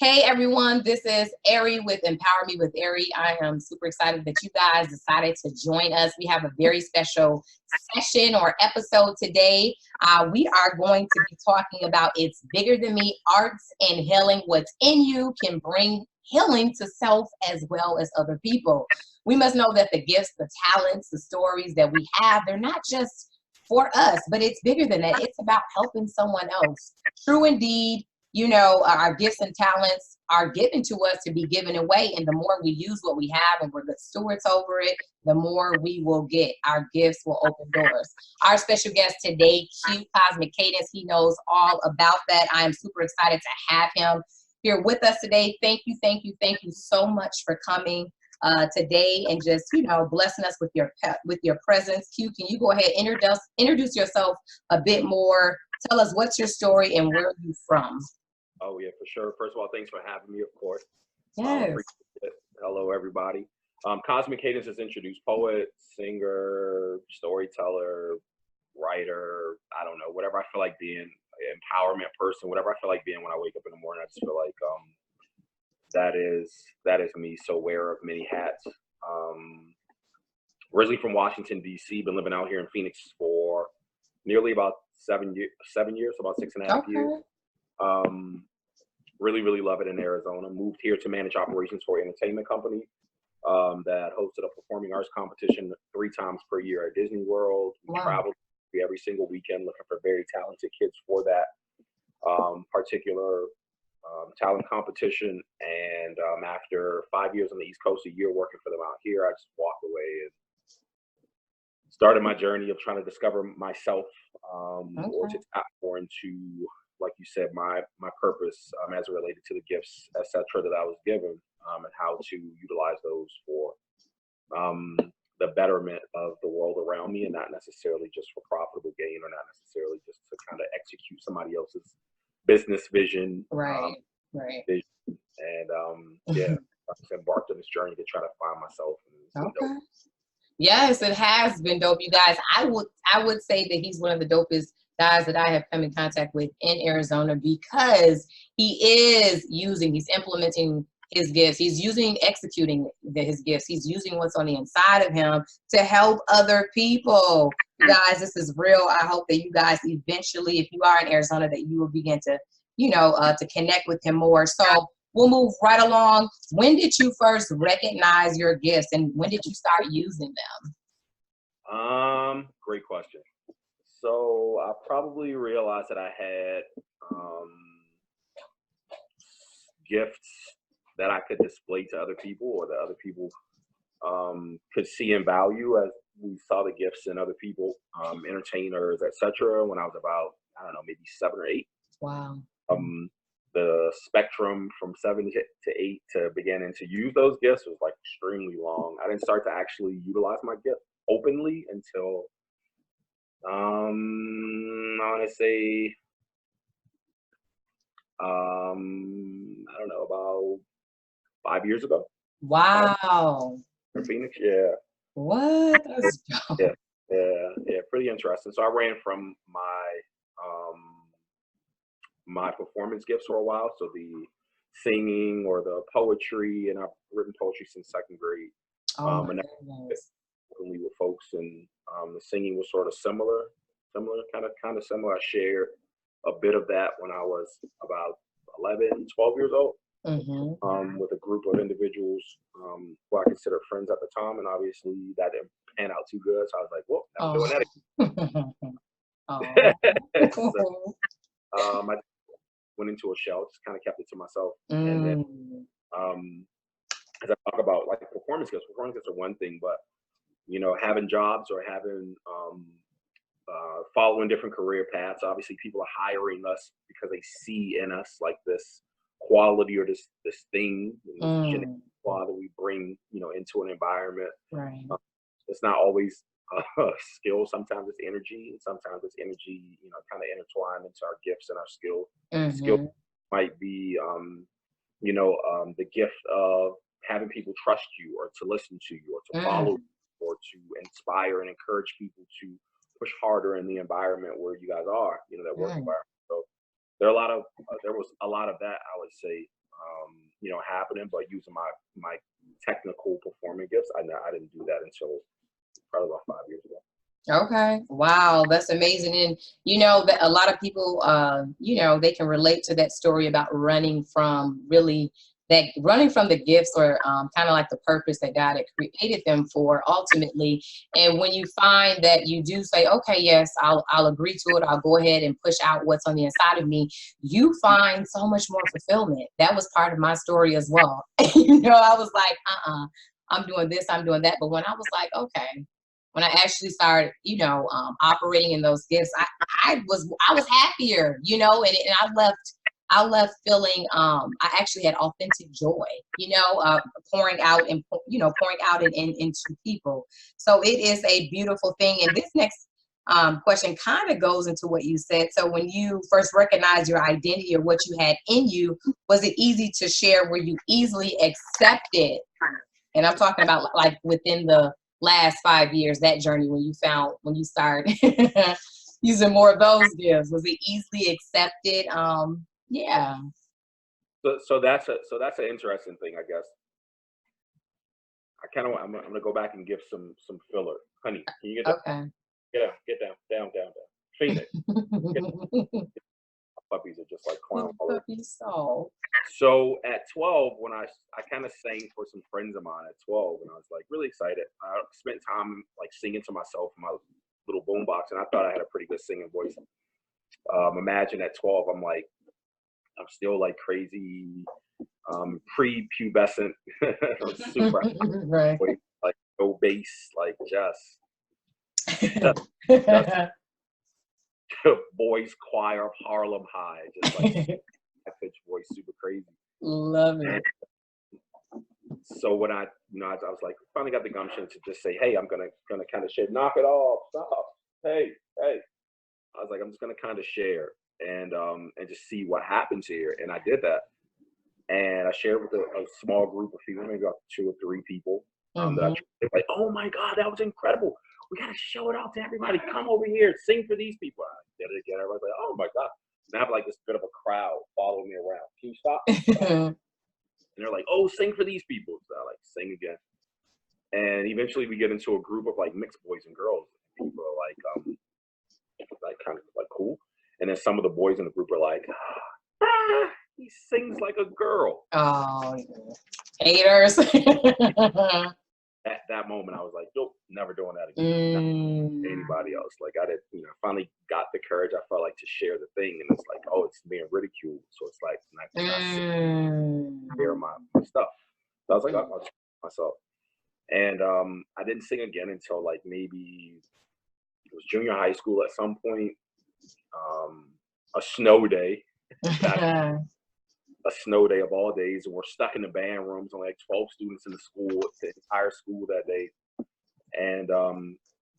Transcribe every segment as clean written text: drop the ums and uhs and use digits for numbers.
Hey everyone, this is Ari with Empower Me with Ari. I am super excited that you guys decided to join us. We have a very special session or episode today. We are going to be talking about It's Bigger Than Me, Arts and Healing. What's in you can bring healing to self as well as other people. We must know that the gifts, the talents, the stories that we have, they're not just for us, but it's bigger than that. It's about helping someone else. True indeed. Our gifts and talents are given to us to be given away. And the more we use what we have and we're good stewards over it, the more we will get. Our gifts will open doors. Our special guest today, Q Cosmic Cadence, he knows all about that. I am super excited to have him here with us today. Thank you so much for coming today and just, blessing us with your presence. Q, can you go ahead and introduce yourself a bit more? Tell us what's your story and where are you from? Oh, yeah, for sure. First of all, thanks for having me, of course. Yes. Hello, everybody. Cosmic Cadence is introduced poet, singer, storyteller, writer, I don't know, whatever I feel like being, empowerment person, whatever I feel like being when I wake up in the morning. I just feel like that is me, so wear of many hats. Originally from Washington, D.C., been living out here in Phoenix for nearly about 7 years, about 6.5 years. Really love it in Arizona. Moved here to manage operations for an entertainment company that hosted a performing arts competition 3 times per year at Disney World. We traveled every single weekend looking for very talented kids for that particular talent competition. And after 5 years on the East Coast, a year working for them out here, I just walked away and started my journey of trying to discover myself or to tap more into, like you said, my purpose as it related to the gifts, etc., that I was given, and how to utilize those for the betterment of the world around me, and not necessarily just for profitable gain, or not necessarily just to kind of execute somebody else's business vision. Right. Vision. And I just embarked on this journey to try to find myself. Okay. Yes, it has been dope, you guys. I would say that he's one of the dopest guys that I have come in contact with in Arizona, because he's implementing his gifts. He's executing his gifts. He's using what's on the inside of him to help other people. You guys, this is real. I hope that you guys eventually, if you are in Arizona, that you will begin to, to connect with him more. So we'll move right along. When did you first recognize your gifts, and when did you start using them? Great question. So I probably realized that I had gifts that I could display to other people, or that other people could see and value, as we saw the gifts in other people, entertainers, etc. When I was about, I don't know, maybe 7 or 8. Wow. The spectrum from 7 to 8 to beginning to use those gifts was like extremely long. I didn't start to actually utilize my gift openly until I want to say I don't know, about 5 years ago. Wow. In Phoenix, yeah. What? That's dope. Yeah, pretty interesting. So I ran from my performance gifts for a while. So the singing or the poetry, and I've written poetry since 2nd grade. And with folks, and the singing was sort of similar, kind of similar. I shared a bit of that when I was about 11, 12 years old, with a group of individuals who I considered friends at the time, and obviously that didn't pan out too good. So I was like, "Well, I'm doing that again." So, I went into a shell, just kind of kept it to myself, and then as I talk about like performance gifts are one thing, but having jobs or having following different career paths. Obviously, people are hiring us because they see in us like this quality, or this thing, this genetic quality we bring, into an environment. Right. It's not always skill. Sometimes it's energy, and sometimes it's energy, kind of intertwined into our gifts and our skill. Skill might be, the gift of having people trust you, or to listen to you, or to follow you, or to inspire and encourage people to push harder in the environment where you guys are, that work environment. So there was a lot of that, I would say, happening, but using my technical performing gifts, I didn't do that until probably about 5 years ago. Okay. Wow, that's amazing. And that a lot of people they can relate to that story about running from the gifts, or kind of like the purpose that God had created them for ultimately. And when you find that you do say, okay, yes, I'll agree to it, I'll go ahead and push out what's on the inside of me, you find so much more fulfillment. That was part of my story as well. I was like, I'm doing this, I'm doing that. But when I was like, okay, when I actually started, operating in those gifts, I was happier, and I left feeling, I actually had authentic joy, pouring out into people. So it is a beautiful thing. And this next question kind of goes into what you said. So when you first recognized your identity or what you had in you, was it easy to share? Were you easily accepted? And I'm talking about like within the last 5 years, that journey when you started using more of those gifts, was it easily accepted? Yeah. So that's an interesting thing, I guess. I'm gonna go back and give some filler. Honey, can you get down? Okay. Get down. Phoenix. Puppies are just like clown. So at 12, when I kind of sang for some friends of mine at 12, and I was like really excited. I spent time like singing to myself in my little boombox, and I thought I had a pretty good singing voice. Imagine at 12, I'm still like crazy, pre-pubescent, super right. like no bass, like just boys choir of Harlem High, just like that pitch voice, super crazy. Love it. And so when I was like, finally got the gumption to just say, hey, I'm gonna kind of share, knock it off, stop, hey. I was like, I'm just gonna kind of share and just see what happens here. And I did that, and I shared with a small group of people, maybe about 2 or 3 people. That they're like, oh my God, that was incredible. We gotta show it out to everybody. Come over here, sing for these people. I did it again. Everybody's like, oh my God. And I have like this bit of a crowd following me around. Can you stop? And they're like, oh, sing for these people. So I like sing again. And eventually we get into a group of like mixed boys and girls. People are like kind of like cool. And then some of the boys in the group are like, he sings like a girl. Oh, haters. At that moment, I was like, nope, never doing that again. Anybody else. Like I did, finally got the courage, I felt like, to share the thing. And it's like, oh, it's being ridiculed. So it's like, not share my stuff. So I was like, I'll check myself. And I didn't sing again until like maybe it was junior high school at some point. A snow day. A snow day of all days, and we're stuck in the band rooms, only like 12 students in the entire school that day. And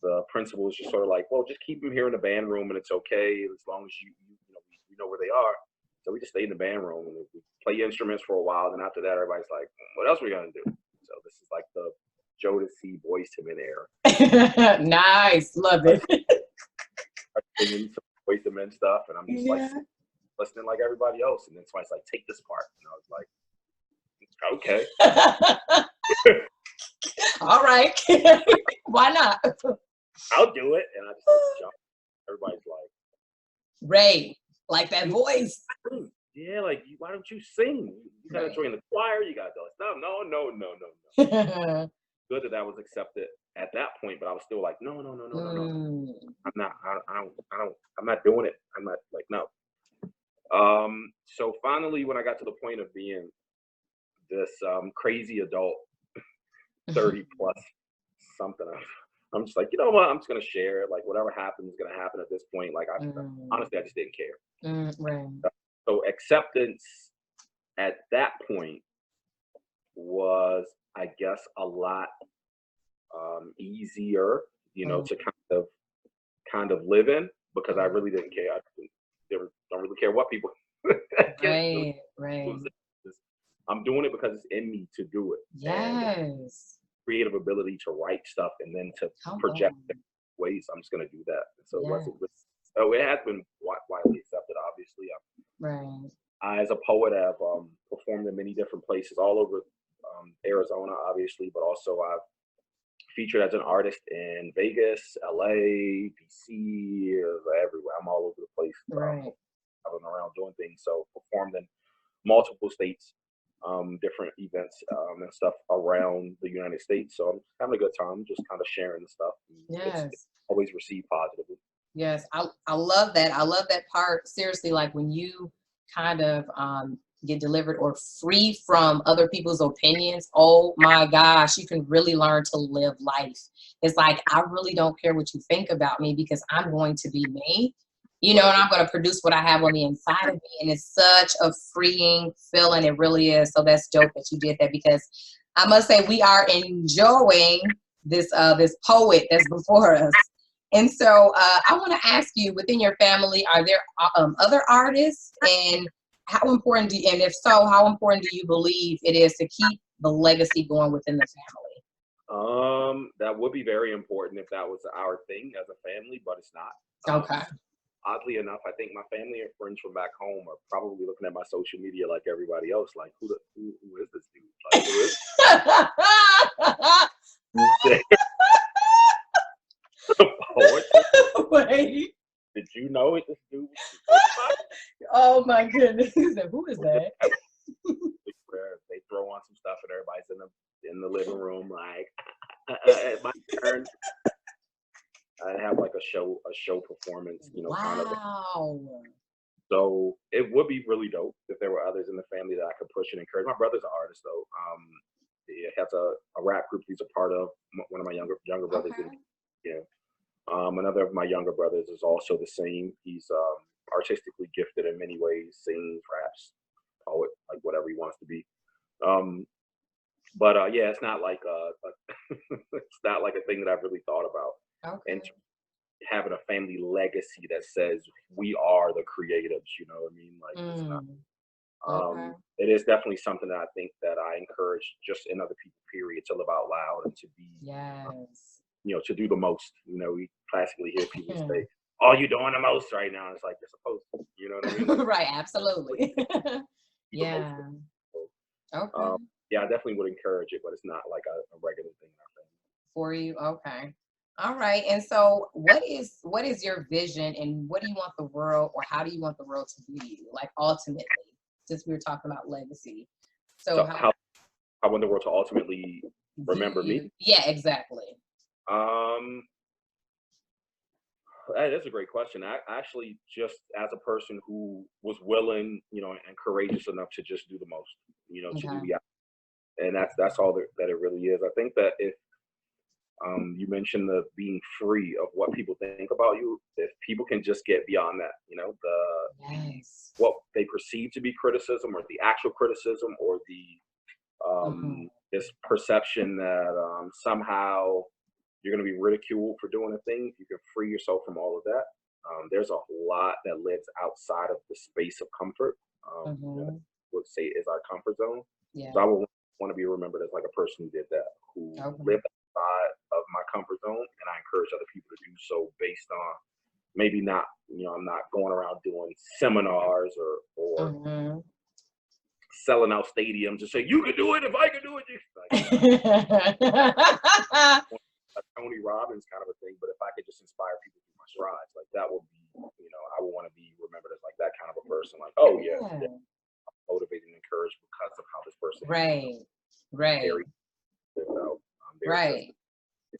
the principal was just sort of like, well, just keep them here in the band room and it's okay as long as you know where they are. So we just stayed in the band room and we play instruments for a while. Then after that, everybody's like, what else are we gonna do? So this is like the Jodeci Boyz II Men era. Nice, love it. Singing some Boyz II Men stuff, and I'm just like listening like everybody else. And then somebody's like, take this part. And I was like, okay. All right. Why not? I'll do it. And I just like jump. Everybody's like, Ray, like that voice. Yeah, like, why don't you sing? You gotta join the choir. You gotta do stuff. No. Good that was accepted at that point, but I was still like, no. I'm not doing it. I'm not like, no. So finally, when I got to the point of being this crazy adult, 30 plus something, I'm just like, you know what? I'm just gonna share it. Like whatever happens is gonna happen at this point. Like honestly, I just didn't care. Right. So acceptance at that point was, I guess, a lot easier, to kind of live in, because I really didn't care. I don't really care what people. Right. I'm doing it because it's in me to do it. Yes. And creative ability to write stuff and then to project ways. I'm just going to do that. And so it has been widely accepted, obviously. Right. as a poet, I've performed in many different places all over Arizona, obviously, but also I've featured as an artist in Vegas, LA, DC, everywhere. I'm all over the place, Right. traveling around doing things. So performed in multiple states, different events and stuff around the United States. So I'm having a good time, just kind of sharing the stuff. It's Yes. always received positively. Yes. I love that. I love that part. Seriously, like when you kind of get delivered or free from other people's opinions, oh my gosh, you can really learn to live life. It's like, I really don't care what you think about me because I'm going to be me, you know, and I'm going to produce what I have on the inside of me. And it's such a freeing feeling. It really is. So that's dope that you did that, because I must say we are enjoying this poet that's before us. And so I want to ask you, within your family, are there other artists, and how important do you, and if so, how important do you believe it is to keep the legacy going within the That would be very important if that was our thing as a family, but it's not. family? Okay. Oddly enough, I think my family and friends from back home are probably looking at my social media like everybody else, like who is this dude? Like who is poet? Wait. Did you know it? This dude was Oh my goodness. Who is that? where they throw on some stuff and everybody's in the living room like it's my turn. I have like a show performance, kind of. Wow. So it would be really dope if there were others in the family that I could push and encourage. My brother's an artist though. He has a rap group he's a part of. One of my younger brothers. Okay. Another of my younger brothers is also the same. He's artistically gifted in many ways, sings, raps, poet, like whatever he wants to be. But yeah, it's not like it's not like a thing that I've really thought about. Okay. And having a family legacy that says we are the creatives, you know what I mean? Like it's not. Okay. It is definitely something that I think that I encourage just in other people, period, to live out loud and to be, Yes. to do the most. We classically hear people say, "Oh, you're doing the most right now." It's like you're supposed to. You know what I mean? Like, Right. Absolutely. do the most. Yeah. So, Okay. yeah, I definitely would encourage it, but it's not like a regular thing in our family. For you. Okay. All right. And so what is your vision, and what do you want the world, or how do you want the world to view you? Like ultimately, since we were talking about legacy. So So how I want the world to ultimately view remember me. you? Yeah, exactly. Um, that's a great question. I actually, just as a person who was willing, and courageous enough to just do the most, to do Okay. and that's all that it really is. I think that if you mentioned the being free of what people think about you, if people can just get beyond that, the Yes. what they perceive to be criticism, or the actual criticism, or the Mhm. this perception that somehow you're going to be ridiculed for doing a thing. If you can free yourself from all of that, there's a lot that lives outside of the space of comfort. Mhm. Would say is our comfort zone. Yeah. So I would want to be remembered as like a person who did that, who Okay. lived outside of my comfort zone, and I encourage other people to do so based on maybe not, I'm not going around doing seminars or Mhm. selling out stadiums and say you can do it if I can do it. Like, a Tony Robbins kind of a thing, but if I could just inspire people through my strides, like that would be, I would want to be remembered as like that kind of a person. Like, oh yeah, Yeah. motivated and encouraged because of how this person handled Right. Right. very lived out their Right. existence.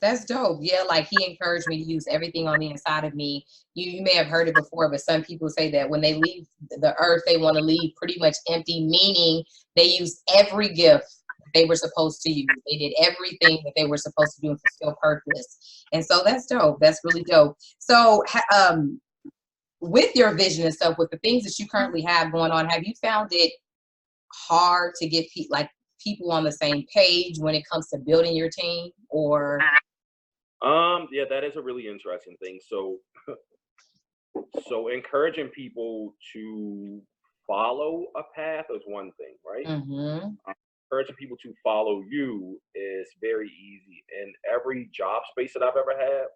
That's dope. Yeah, like he encouraged me to use everything on the inside of me. You may have heard it before, but some people say that when they leave the earth, they want to leave pretty much empty, meaning they used every gift they were supposed to use. They did everything that they were supposed to do and fulfill purpose. And so that's dope. That's really dope. So with your vision and stuff, with the things that you currently have going on, have you found it hard to get people on the same page when it comes to building your team, or Yeah, that is a really interesting thing. So encouraging people to follow a path is one thing, right? mm-hmm. Encouraging people to follow you is very easy. In every job space that I've ever had,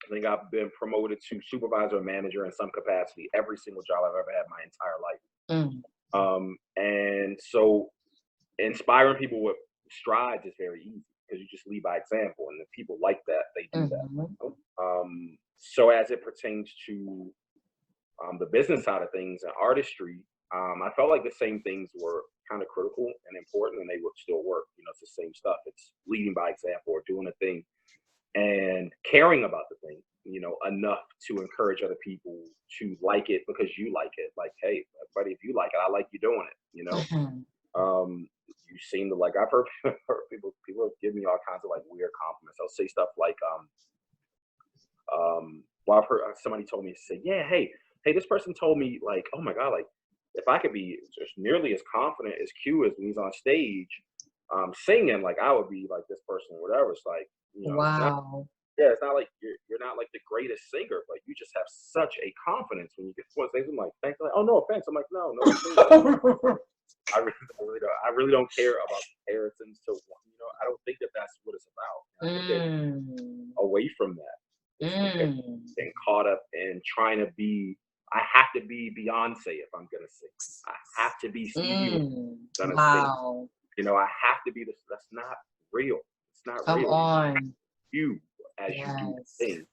I think I've been promoted to supervisor or manager in some capacity every single job I've ever had my entire life. Mm. And so inspiring people with strides is very easy because you just lead by example, and if people like that, they do that. So as it pertains to the business side of things and artistry, I felt like the same things were kind of critical and important, and they would still work. You know, it's the same stuff. It's leading by example or doing a thing and caring about the thing, you know, enough to encourage other people to like it because you like it. Like, hey, buddy, if you like it, I like you doing it. You know, you seem to like. I've heard, people give me all kinds of like weird compliments. I'll say stuff like, well, I've heard somebody told me to say, yeah, hey, this person told me like, oh my god, like if I could be just nearly as confident as Q is when he's on stage, singing, like I would be like this person or whatever. It's like, you know, Wow. it's not like you're not like the greatest singer, but you just have such a confidence when you get to one stage. I'm like, thanks. Like, oh, no offense. I'm like, no. I really don't care about comparisons to one. You know, I don't think that that's what it's about. I think away from that, getting caught up in trying to be. I have to be Beyonce if I'm gonna sing. I have to be Stevie gonna sing. You know, I have to be this. That's not real. It's not Come real. on. You as you do things.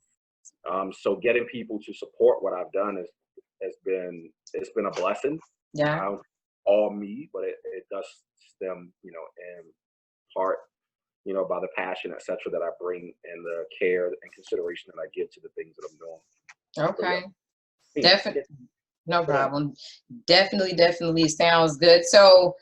So getting people to support what I've done has been a blessing. Yeah. All me, but it does stem, you know, in part, you know, by the passion, etc., that I bring and the care and consideration that I give to the things that I'm doing. Okay. So, yeah. Definitely. No problem. Definitely sounds good. So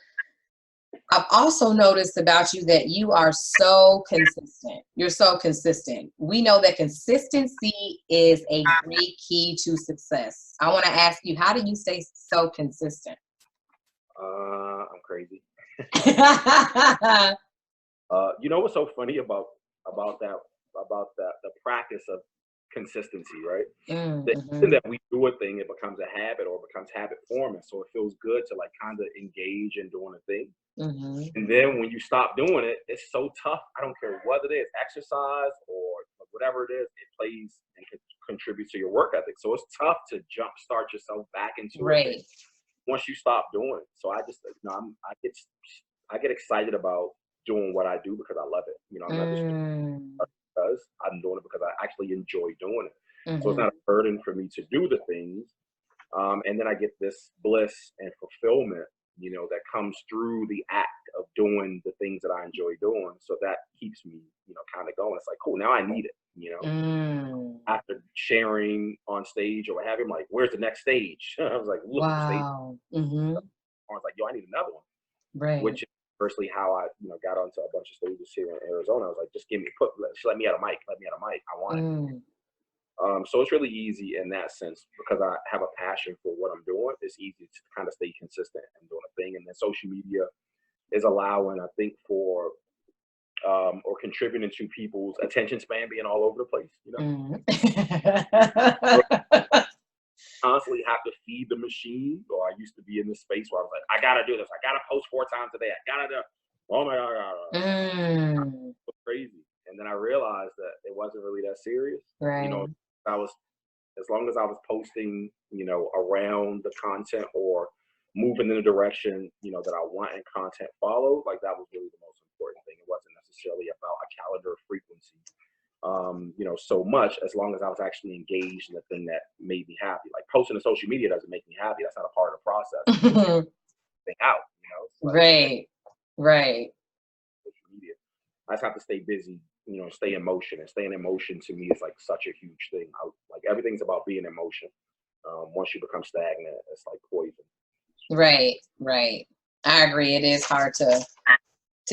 I've also noticed about you that you are so consistent. You're so consistent. We know that consistency is a great key to success. I want to ask you, how do you stay so consistent? I'm crazy. You know what's so funny about the practice of consistency, right? That we do a thing, it becomes a habit or becomes habit forming. So it feels good to like kind of engage in doing a thing. And then when you stop doing it, it's so tough. I don't care what it is, exercise or whatever it is, it plays and contributes to your work ethic. So it's tough to jumpstart yourself back into it once you stop doing it. So I just, you know, I get excited about doing what I do because I love it. You know, I'm not just doing it because I'm doing it because I actually enjoy doing it. So it's not a burden for me to do the things. And then I get this bliss and fulfillment, you know, that comes through the act of doing the things that I enjoy doing. So that keeps me, you know, kind of going. It's like, cool, now I need it, you know. After sharing on stage or what have you, I'm like, where's the next stage? I was like, look, stage. I was like, yo, I need another one. Right. Which is firstly how I, you know, got onto a bunch of stages here in Arizona. I was like, just let me at a mic. I want it. So it's really easy in that sense because I have a passion for what I'm doing. It's easy to kind of stay consistent and doing a thing. And then social media is allowing, I think, for or contributing to people's attention span being all over the place. You know, constantly have to feed the machine. Or I used to be in this space where I was like, I gotta do this. I gotta post 4 times a day. I gotta do. Oh my god, crazy. And then I realized that it wasn't really that serious. Right. You know, as long as I was posting, you know, around the content or moving in the direction, you know, that I want and content followed, like that was really the most important thing. It wasn't necessarily about a calendar frequency, you know, so much as long as I was actually engaged in the thing that made me happy. Like posting to social media doesn't make me happy. That's not a part of the process. Thing out, you know. Like, right. Social media. I just have to stay busy, you know, stay in motion. And staying in motion to me is like such a huge thing. Like everything's about being in motion. Once you become stagnant, it's like poison. Right. I agree. It is hard to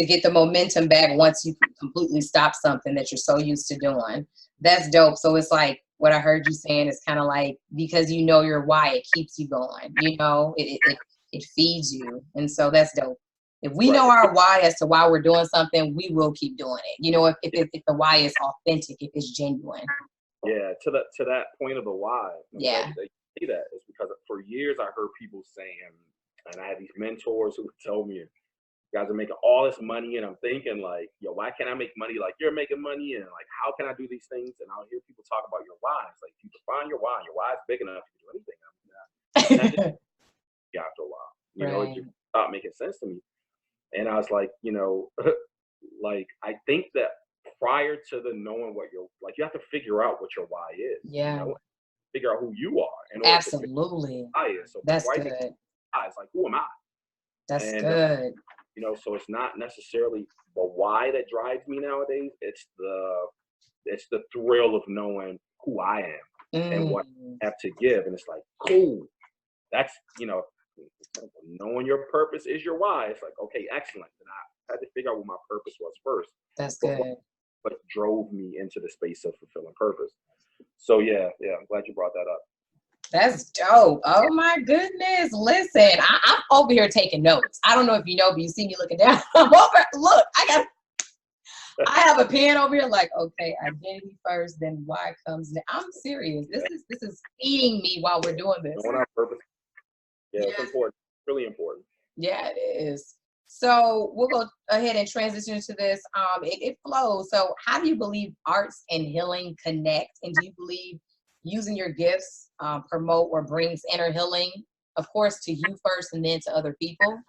get the momentum back once you completely stop something that you're so used to doing. That's dope. So it's like what I heard you saying is kind of like, because you know your why, it keeps you going. You know, it feeds you. And so that's dope. If we know our why as to why we're doing something, we will keep doing it. You know, if the why is authentic, if it's genuine. Yeah, to that point of the why. Yeah. They say that is because for years I heard people saying, and I had these mentors who would tell me, you guys are making all this money, and I'm thinking like, yo, why can't I make money like you're making money? And like, how can I do these things? And I'll hear people talk about your why. It's like, you define your why is big enough to do anything. Yeah, after a while. You know, it just stopped making sense to me. And I was like, you know, like, I think that prior to the knowing what your, like, you have to figure out what your why is, you know, figure out who you are in order to figure out what your why is. So That's before I good. think why, it's like, who am I? That's And, good. you know, so it's not necessarily the why that drives me nowadays. It's the thrill of knowing who I am and what I have to give. And it's like, cool. That's, you know, knowing your purpose is your why. It's like, okay, excellent. And I had to figure out what my purpose was first. That's But good. what drove me into the space of fulfilling purpose. So yeah, I'm glad you brought that up. That's dope. Oh my goodness. Listen, I'm over here taking notes. I don't know if you know, but you see me looking down. I'm over. Look, I have a pen over here like, okay, identity first, then why comes next. I'm serious. This is feeding me while we're doing this. Knowing our purpose. Yeah, it's important. Really important. Yeah, it is. So we'll go ahead and transition to this. It flows. So how do you believe arts and healing connect? And do you believe using your gifts promote or brings inner healing, of course, to you first and then to other people?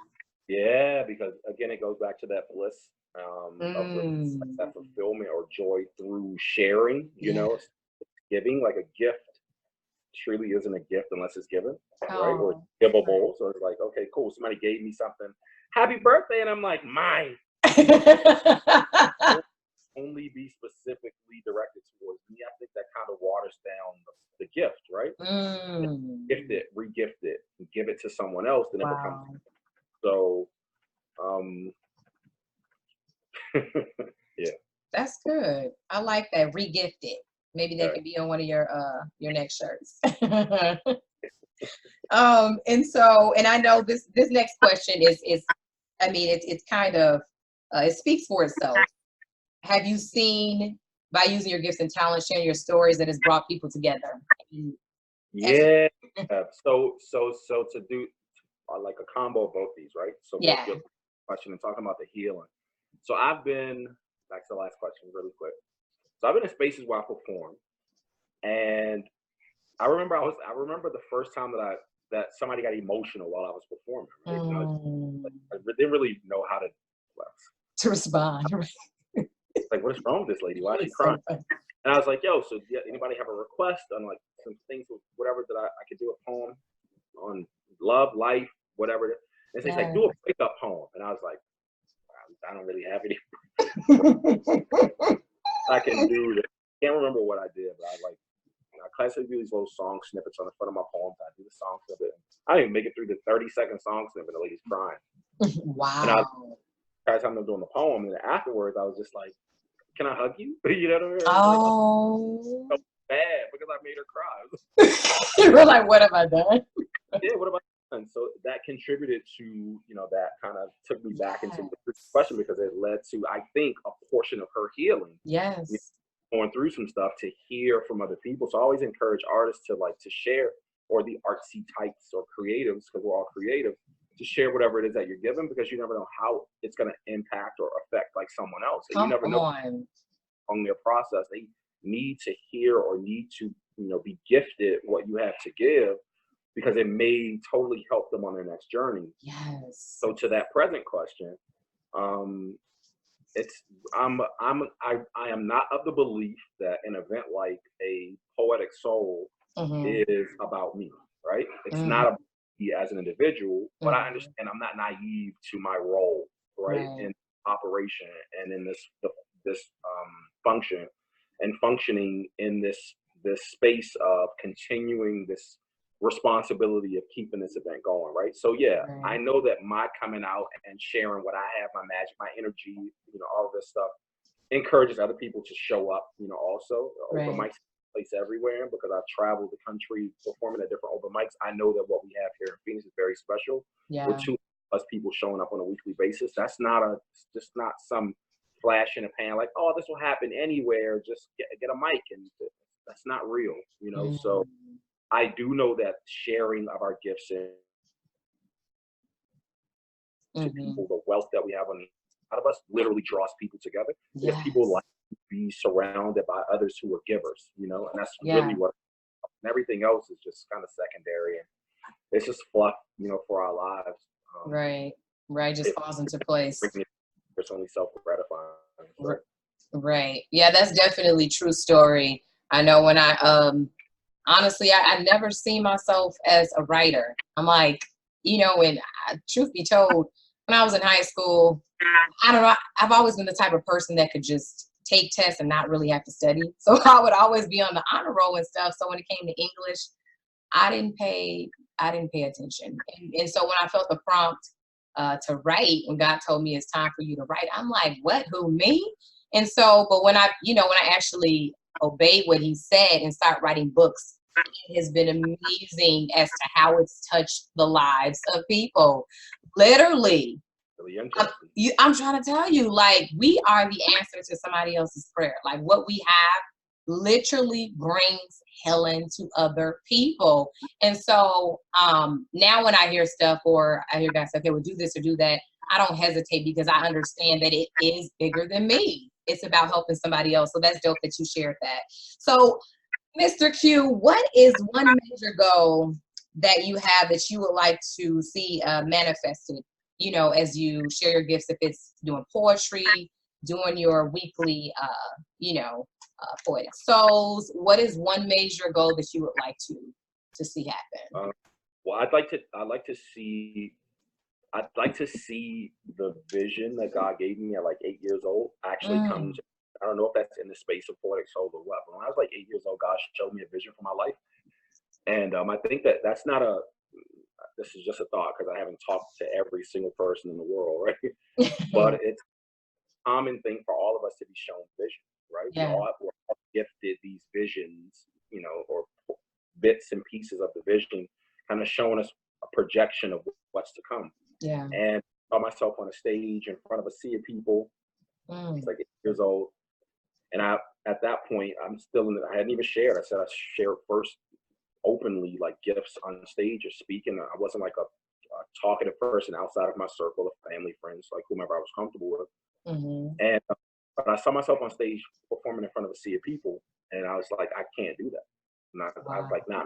Yeah, because again, it goes back to that bliss of that fulfillment or joy through sharing. You know, giving, like, a gift truly isn't a gift unless it's given, right? Or givable. So it's like, okay, cool. Somebody gave me something. Happy birthday, and I'm like, mine. Only be specifically directed towards me. I think that kind of waters down the gift, right? Gift it, re-gift it, and give it to someone else, then it becomes. So, yeah. That's good. I like that. Re-gift it. Maybe that could be on one of your next shirts. And I know this next question is I mean, it's kind of it speaks for itself. Have you seen, by using your gifts and talents, sharing your stories, that has brought people together? Yeah. So to do like a combo of both these, right? So both your question and talking about the healing. So I've been, back to the last question really quick. So I've been in spaces where I perform, and I remember the first time that somebody got emotional while I was performing. Right? And I didn't really know how to respond. Like, what is wrong with this lady? Why is she crying? And I was like, yo, so anybody have a request on, like, some things, whatever, that I could do a poem on love, life, whatever. And so he's like, do a breakup poem. And I was like, I don't really have any. I can do that. Can't remember what I did, but I classically do these little song snippets on the front of my poems. I do the song snippet. I didn't even make it through the 30-second song snippet. The lady's crying. Wow. And by the time I'm doing the poem, and then afterwards, I was just like, can I hug you? You know what I mean? Oh. Like, so bad because I made her cry. You were like, what have I done? Yeah, what have I done? So that contributed to, you know, that kind of took me back into the question, because it led to, I think, a portion of her healing. Yes. You know, going through some stuff to hear from other people. So I always encourage artists to share, or the artsy types or creatives, because we're all creative, to share whatever it is that you're given, because you never know how it's going to impact or affect, like, someone else. And you never know on their process. They need to hear or need to, you know, be gifted what you have to give, because it may totally help them on their next journey. Yes. So to that present question, I am not of the belief that an event like a Poetic Soul is about me, right? It's not about me as an individual, but I understand I'm not naive to my role, right? In operation and in this function and functioning in this space of continuing this responsibility of keeping this event going, right? So I know that my coming out and sharing what I have, my magic, my energy, you know, all of this stuff, encourages other people to show up, you know, also. Open mics place everywhere, because I've traveled the country performing at different open mics. I know that what we have here in Phoenix is very special. With 2+ people showing up on a weekly basis. That's just not some flash in the pan, like, oh, this will happen anywhere, just get a mic, and that's not real, you know. So I do know that sharing of our gifts to people, the wealth that we have on the out of us, literally draws people together. Because people like to be surrounded by others who are givers, you know, and that's really what. And everything else is just kind of secondary, and it's just fluff, you know, for our lives. Right. Right. Just falls into place. It's only self-gratifying. So. Right. Yeah, that's definitely true story. I know when honestly, I never see myself as a writer. I'm like, when truth be told, when I was in high school, I don't know, I've always been the type of person that could just take tests and not really have to study. So I would always be on the honor roll and stuff. So when it came to English, I didn't pay attention. And so when I felt the prompt to write, when God told me it's time for you to write, I'm like, what, who, me? And so, but when I actually obeyed what he said and start writing books, it has been amazing as to how it's touched the lives of people. Literally, Really interesting. I'm trying to tell you, like, we are the answer to somebody else's prayer. Like, what we have literally brings healing to other people. And so now when I hear stuff, or I hear guys say, okay, well, do this or do that, I don't hesitate, because I understand that it is bigger than me. It's about helping somebody else. So that's dope that you shared that. So Mr. Q, what is one major goal that you have that you would like to see manifested, as you share your gifts, if it's doing poetry, doing your weekly, poetic souls? What is one major goal that you would like to see happen? Well, I'd like to see the vision that God gave me at like 8 years old actually come to. I don't know if that's in the space of poetic soul or what, but when I was like 8 years old, God showed me a vision for my life. And I think that's not this is just a thought, because I haven't talked to every single person in the world, right? But it's a common thing for all of us to be shown vision, right? Yeah. We're all gifted these visions, or bits and pieces of the vision, kind of showing us a projection of what's to come. Yeah. And I saw myself on a stage in front of a sea of people. It's like 8 years old. And at that point, I hadn't even shared. I said I shared first openly, like gifts on stage or speaking. I wasn't like a talkative person outside of my circle of family, friends, like whomever I was comfortable with. And but I saw myself on stage performing in front of a sea of people, and I was like, I can't do that. I was like, nah,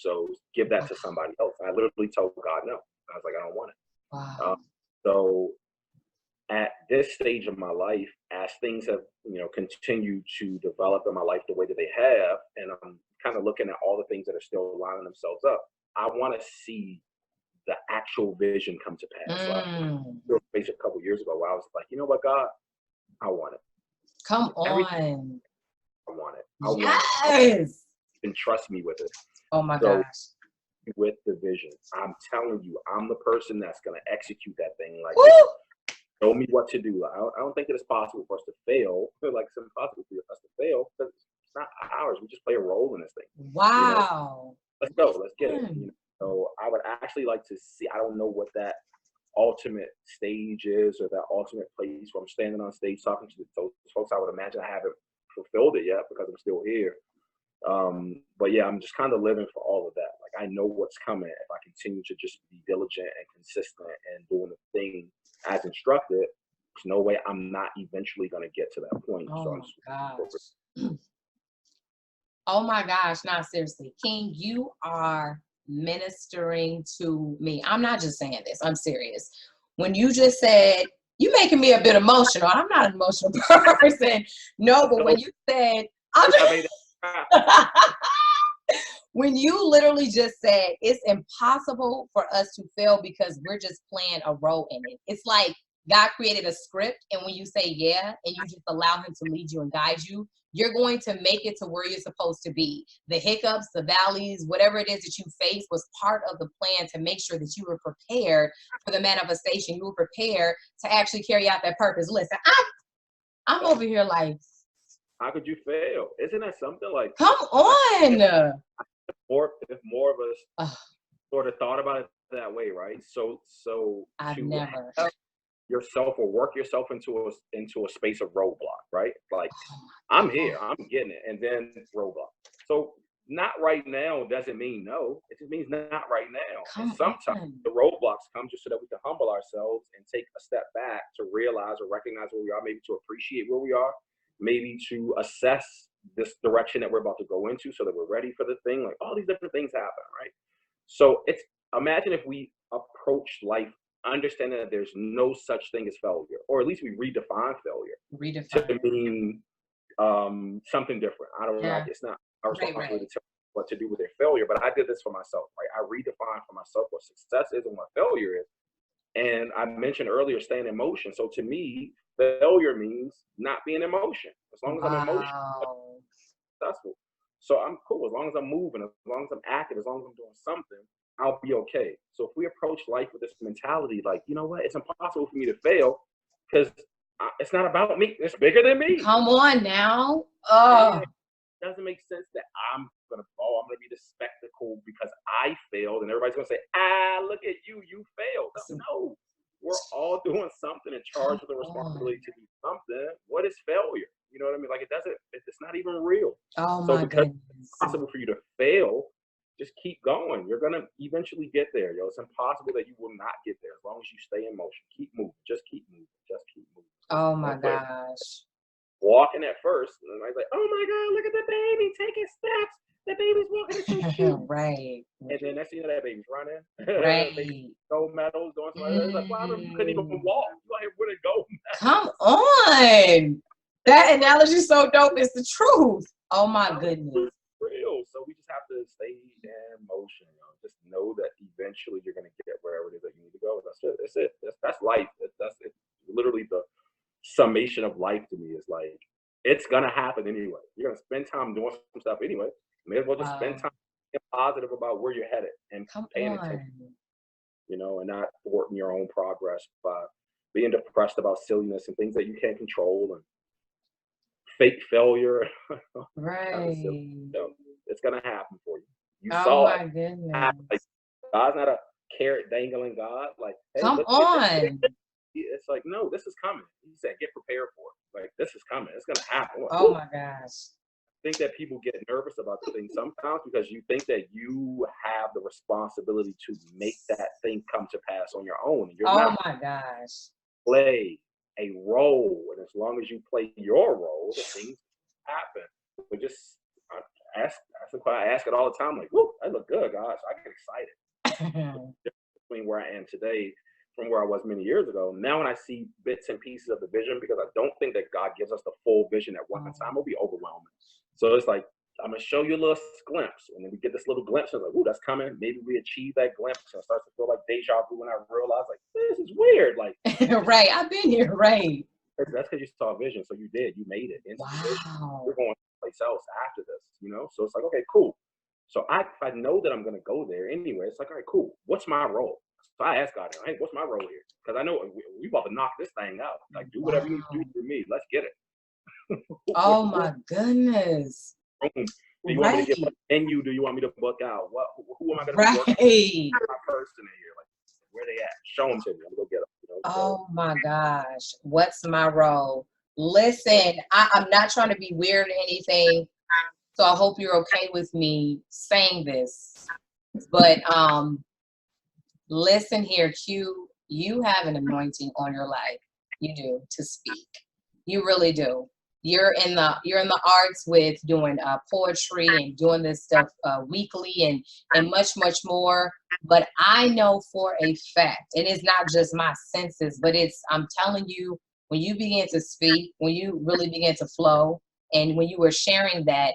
so give that to somebody else. I literally told God no. I was like, I don't want it. Wow. So at this stage of my life, as things have, continued to develop in my life the way that they have, and I'm kind of looking at all the things that are still lining themselves up, I want to see the actual vision come to pass. So I a couple years ago where I was like, you know what, God, I want it. Come on. I want it. Yes. And trust me with it. Oh my gosh. With the vision, I'm telling you, I'm the person that's going to execute that thing. Like, show me what to do. I don't think that it's possible for us to fail. I feel like it's impossible for us to fail, because it's not ours. We just play a role in this thing. Wow. Let's go. Let's get it. So I would actually like to see. I don't know what that ultimate stage is, or that ultimate place where I'm standing on stage talking to those folks. I would imagine I haven't fulfilled it yet because I'm still here. But yeah, I'm just kind of living for all of that. Like, I know what's coming if I continue to just be diligent and consistent and doing the thing as instructed. There's no way I'm not eventually going to get to that point. Oh my gosh. Oh my gosh. Nah, seriously. King, you are ministering to me. I'm not just saying this. I'm serious. When you just said, you making me a bit emotional. I'm not an emotional person. No, but when you said, when you literally just said it's impossible for us to fail because we're just playing a role in it. It's like God created a script, and when you say yeah, and you just allow him to lead you and guide you, you're going to make it to where you're supposed to be. The hiccups, the valleys, whatever it is that you face was part of the plan to make sure that you were prepared for the manifestation. You were prepared to actually carry out that purpose. Listen, I'm over here like, how could you fail? Isn't that something? Like, come on. If more of us sort of thought about it that way, right? So I've to never help yourself or work yourself into a space of roadblock, right? Like, I'm here, I'm getting it, and then roadblock. So not right now doesn't mean no. It just means not right now. And sometimes the roadblocks come just so that we can humble ourselves and take a step back to realize or recognize where we are, maybe to appreciate where we are, maybe to assess this direction that we're about to go into so that we're ready for the thing. Like, all these different things happen, right? So imagine if we approach life understanding that there's no such thing as failure, or at least we redefine failure to Redefine. mean something different. I don't like Yeah. it's not our Right, responsibility right. to tell what to do with their failure, but I did this for myself. Right, I redefined for myself what success is and what failure is. And I mentioned earlier staying in motion. So to me, failure means not being in motion. As long as I'm in motion, Wow. successful. So I'm cool as long as I'm moving, as long as I'm active, as long as I'm doing something, I'll be okay. So if we approach life with this mentality, like, you know what, it's impossible for me to fail because it's not about me. It's bigger than me. Come on now. And Oh, it doesn't make sense that I'm gonna be the spectacle because I failed, and everybody's gonna say, look at you, you failed. No, we're all doing something and come charged with the on. responsibility to do something. What is failure? You know what I mean? Like it's not even real. Oh So my because it's goodness. possible for you to fail, just keep going. You're gonna eventually get there, yo. It's impossible that you will not get there as long as you stay in motion. Keep moving. Just keep moving. Just keep moving. Oh my Don't quit. gosh. Walking at first, and everybody's like, "Oh my God, look at the baby taking steps. The baby's walking. It's so cute." Right. And then next thing you know, that baby's running. Baby Right. gold medals, doing something. It's like, wow, you couldn't even Mm. walk. You out here winning gold Come on. That medals. analogy is so dope. It's the truth. Oh my No, goodness. real. So we just have to stay in motion. Just know that eventually you're gonna get wherever it is that you need to go. That's it. That's it. That's life. That's it. Literally the summation of life to me is like it's gonna happen anyway. You're gonna spend time doing some stuff anyway. May as well just spend Wow. time being positive about where you're headed and Come paying attention, on. and not thwarting your own progress by being depressed about silliness and things that you can't control and fake failure. Kind of silly. Right. It's gonna happen for you. You Oh saw it my happen. Like goodness. God's not a carrot dangling God. Like, hey, Come look at this. on. It's like, no, this is coming. He said, get prepared for it. Like, this is coming. It's gonna happen. Like, Oh woo. my gosh. I think that people get nervous about the thing sometimes because you think that you have the responsibility to make that thing come to pass on your own. And you're Oh not. my gosh. Play a role, and as long as you play your role, the things happen. But just I ask it all the time, like, "Whoa, I look good, guys." I get excited between where I am today from where I was many years ago. Now, when I see bits and pieces of the vision, because I don't think that God gives us the full vision at one time, it'll be overwhelming. So it's like I'm gonna show you a little glimpse, and then we get this little glimpse, and like, "Ooh, that's coming." Maybe we achieve that glimpse, and it starts to feel like deja vu, and I realize, like, this is weird. Like, Right. I've been here. Right. that's because you saw a vision, so you made it into the vision. You're Wow. going someplace else after this. So it's like, okay, cool. So if I know that I'm gonna go there anyway, it's like, all right, cool. What's my role? So I asked God, hey, what's my role here? Because I know we about to knock this thing out. Like, do whatever you need to do Wow. for me. Let's get it. Oh What my goodness. room do you want me to Right. get? What menu do you want me to book out? Who am I gonna be working with? Right. My person in here, like, where they at? Show them to me. I'm gonna go get them. So Oh my gosh. What's my role? Listen, I'm not trying to be weird or anything, so I hope you're okay with me saying this. But listen here, Q, you have an anointing on your life. You do, to speak. You really do. You're in the arts with doing poetry and doing this stuff weekly and much more. But I know for a fact, and it's not just my senses, but I'm telling you, when you begin to speak, when you really begin to flow, and when you were sharing that,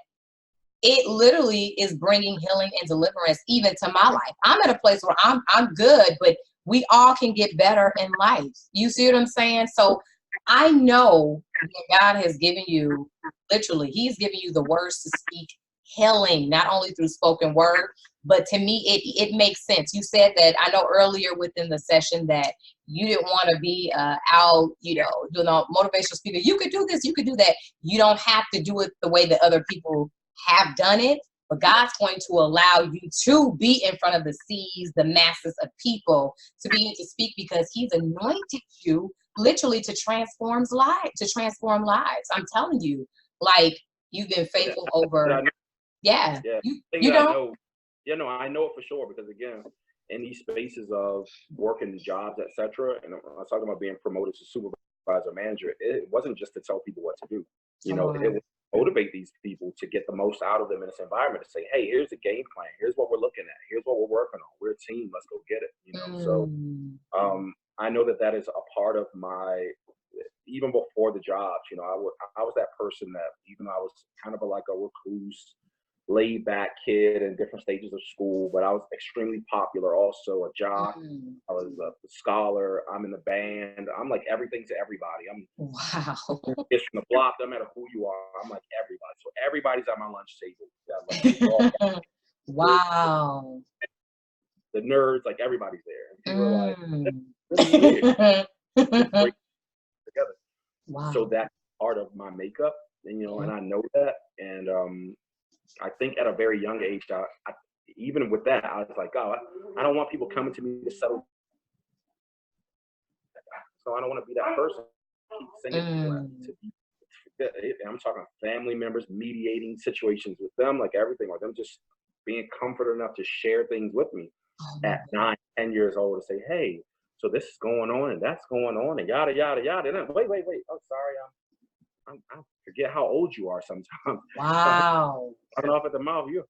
it literally is bringing healing and deliverance even to my life. I'm at a place where I'm good, but we all can get better in life. You see what I'm saying? So I know that God has given you, literally, He's given you the words to speak healing, not only through spoken word, but to me, it makes sense. You said that, I know earlier within the session, that you didn't want to be out, doing a motivational speaker. You could do this, you could do that. You don't have to do it the way that other people have done it, but God's going to allow you to be in front of the seas, the masses of people, to be able to speak, because He's anointed you literally to transform lives. I'm telling you, like, you've been faithful over. Yeah, yeah, thing you that I know. know, no, I know it for sure because again, in these spaces of working jobs, etc., and I was talking about being promoted to supervisor manager, it wasn't just to tell people what to do. Come It on. was motivate these people to get the most out of them in this environment, to say, hey, here's the game plan. Here's what we're looking at. Here's what we're working on. We're a team. Let's go get it. So I know that that is a part of my, even before the jobs, I was that person that, even though I was kind of like a recluse, laid back kid in different stages of school, but I was extremely popular, also a jock. I was a scholar. I'm in the band. I'm like everything to everybody. I'm just from the block, no matter who you are. I'm like everybody. So everybody's at my lunch table. Like, wow. The nerds, like everybody's there. And people are like, that's really weird. Together. Wow. So that's part of my makeup, and and I know that, and I think at a very young age, even with that, I was like, oh, I don't want people coming to me to settle. So I don't want to be that person. Keep singing to be. I'm talking family members, mediating situations with them, like everything, or them just being comfortable enough to share things with me at 9, 10 years old, to say, hey, so this is going on and that's going on and yada yada yada. And then, wait. Oh, sorry, I forget how old you are sometimes. Wow. Coming off at the mouth, you're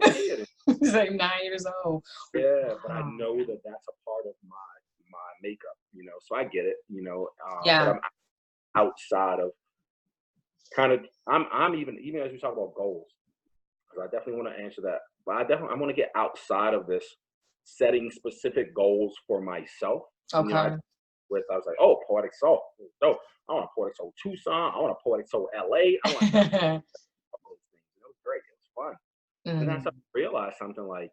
a kid. He's like 9 years old. Yeah, but I know that that's a part of my makeup, so I get it, but I'm outside of kind of, I'm even as we talk about goals, because I definitely want to answer that, but I want to get outside of this setting specific goals for myself. Okay. I was like, oh, Poetic Soul. So I want a Poetic Soul Tucson. I want a Poetic Soul LA. I want those things. It was great. It was fun. And I started to realize something like,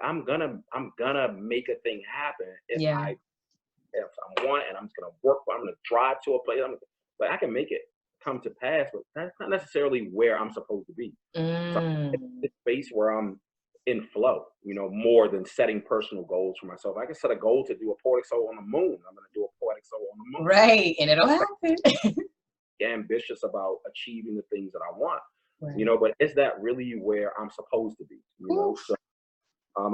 I'm gonna make a thing happen if I want, and I'm just gonna work. I'm gonna drive to a place. But I can make it come to pass, but that's not necessarily where I'm supposed to be. So I'm in this space where I'm in flow, more than setting personal goals for myself. I can set a goal to do a Poetic Soul on the moon. I'm going to do a Poetic Soul on the moon. Right, and it'll happen. Ambitious about achieving the things that I want, but is that really where I'm supposed to be? So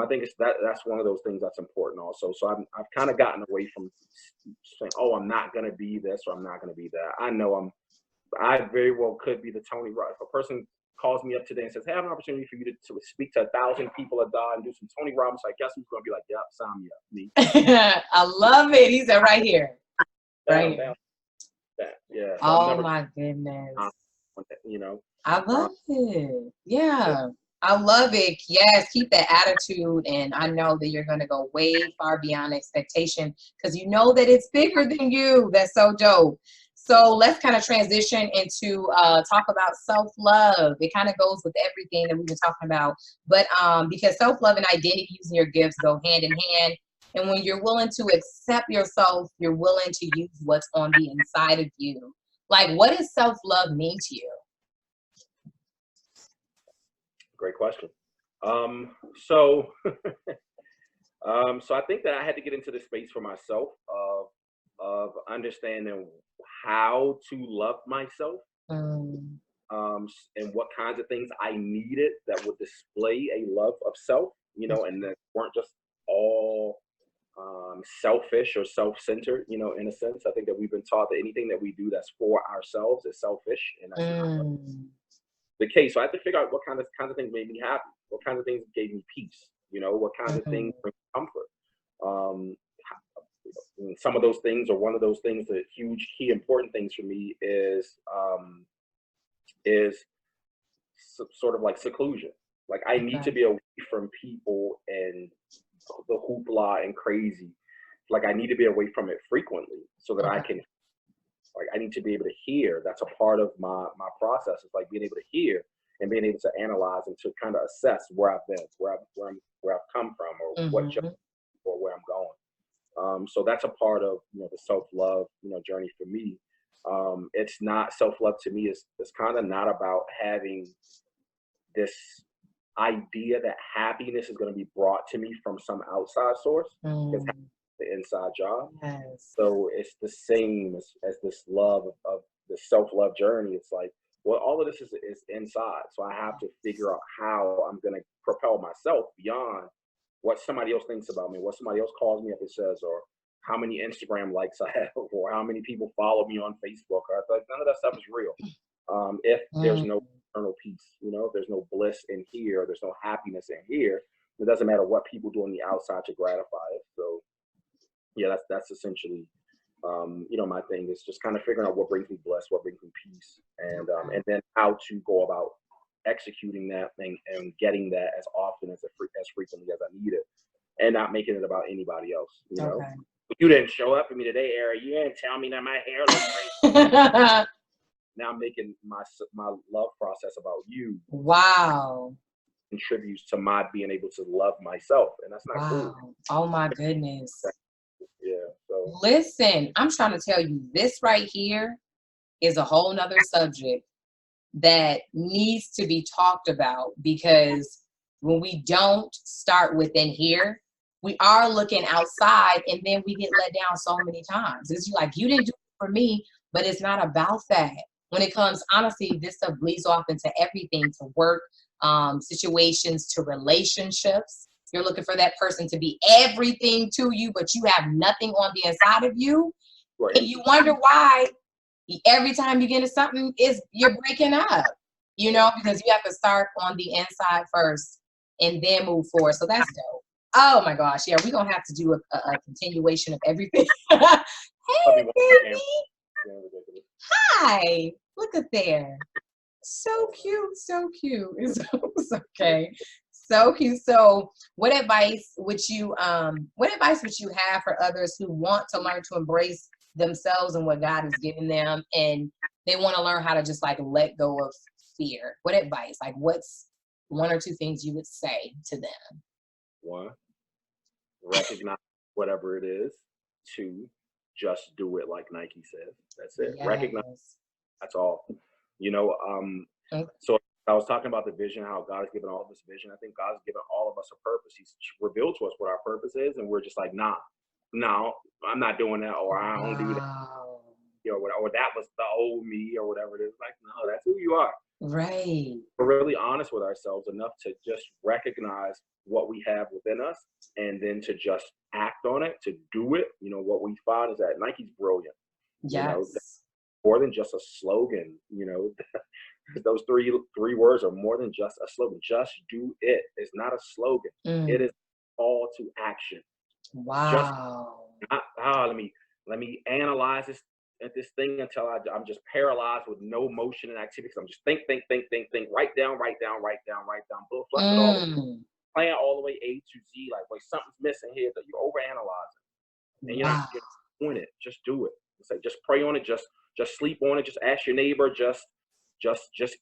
I think that's one of those things that's important also. So I've kind of gotten away from saying, oh, I'm not going to be this or I'm not going to be that. I know I very well could be the Tony Robbins. If a person calls me up today and says, hey, I have an opportunity for you to speak to 1,000 people a day and do some Tony Robbins, I guess who's going to be like, yep, sign me up. I love it. He said right here. Right. Yeah. So oh my goodness. I love it. Yeah. I love it. Yes, keep that attitude. And I know that you're going to go way far beyond expectation, because you know that it's bigger than you. That's so dope. So let's kind of transition into talk about self-love. It kind of goes with everything that we've been talking about. But because self-love and identity, using your gifts, go hand in hand. And when you're willing to accept yourself, you're willing to use what's on the inside of you. Like, what does self-love mean to you? Great question. So I think that I had to get into the space for myself of understanding how to love myself, and what kinds of things I needed that would display a love of self, and that weren't just all selfish or self-centered, in a sense. I think that we've been taught that anything that we do that's for ourselves is selfish, and that's not the case. So I had to figure out what kinds of things made me happy, what kinds of things gave me peace, what kinds of things bring comfort. Some of those things, or one of those things, the huge key important things for me is sort of like seclusion. Like, I need to be away from people and the hoopla and crazy. Like, I need to be away from it frequently so that I can, like, I need to be able to hear. That's a part of my process. It's like being able to hear and being able to analyze and to kind of assess where I've been, where I've come from, or or where I'm going. So that's a part of the self-love journey for me. It's not self-love to me. It's kind of not about having this idea that happiness is going to be brought to me from some outside source. It's the inside job. Yes. So it's the same as this love of the self-love journey. It's like, well, all of this is inside. So I have to figure out how I'm going to propel myself beyond what somebody else thinks about me, what somebody else calls me up and says, or how many Instagram likes I have, or how many people follow me on Facebook. Like, none of that stuff is real. If there's Mm. no internal peace, if there's no bliss in here, there's no happiness in here, it doesn't matter what people do on the outside to gratify it. So yeah, that's essentially my thing is just kind of figuring out what brings me bliss, what brings me peace, and then how to go about executing that thing and getting that as often as frequently as I need it, and not making it about anybody else. Okay. You didn't show up for me today, Ari. You didn't tell me that my hair looks great. Now I'm making my love process about you. Wow. Contributes to my being able to love myself, and that's not cool. Oh my goodness. Yeah. So Listen, I'm trying to tell you, this right here is a whole nother subject that needs to be talked about, because when we don't start within here, we are looking outside and then we get let down so many times. It's like, you didn't do it for me, but it's not about that. When it comes, honestly, this stuff bleeds off into everything, to work situations, to relationships. You're looking for that person to be everything to you, but you have nothing on the inside of you. right. And you wonder why every time you get into something you're breaking up, because you have to start on the inside first and then move forward. So that's dope. Oh my gosh. Yeah, we're going to have to do a continuation of everything. Hey, baby. Hi. Would look at there. So cute, so cute. It's okay. So cute. So what advice would you have for others who want to learn to embrace themselves and what God has given them, and they want to learn how to just like let go of fear? What advice? Like, what's one or two things you would say to them? One, recognize whatever it is. Two, just do it like Nike says. That's it. Yes. Recognize. That's all. Okay. So I was talking about the vision, how God has given all of us vision. I think God has given all of us a purpose. He's revealed to us what our purpose is, and we're just like, nah, no, I'm not doing that, or I don't do that, or that was the old me, or whatever it is. Like, no, that's who you are. Right. We're really honest with ourselves enough to just recognize what we have within us, and then to just act on it, to do it. What we find is that Nike's brilliant. Yes. More than just a slogan. Those three words are more than just a slogan. Just do it. It's not a slogan. It is call to action. Wow. Let me analyze this thing until I'm just paralyzed with no motion and activity. Because I'm just think, write down, flush it all, plan all the way A to Z. Like, wait, something's missing here. That you're overanalyzing, and you're not doing it. Just do it. Say, just pray on it. Just sleep on it. Just ask your neighbor. Just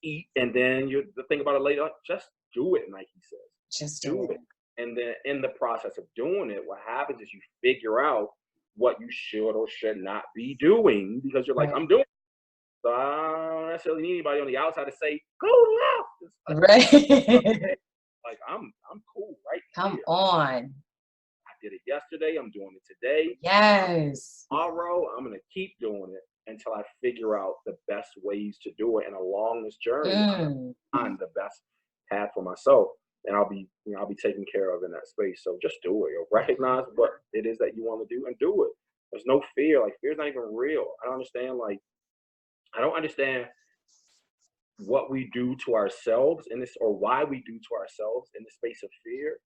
eat, and then you think about it later. Just do it, Nike says. Just do it. And then in the process of doing it, what happens is you figure out what you should or should not be doing, because you're like, I'm doing it. So I don't necessarily need anybody on the outside to say, go left. Right. Like, I'm cool right Come here. on. I did it yesterday. I'm doing it today. Yes. Tomorrow, I'm going to keep doing it until I figure out the best ways to do it. And along this journey, I'm the best path for myself, and I'll be taken care of in that space. So just do it. Recognize what it is that you want to do and do it. There's no fear. Like, fear's not even real. I don't understand what we do to ourselves in this, or why we do to ourselves in the space of fear.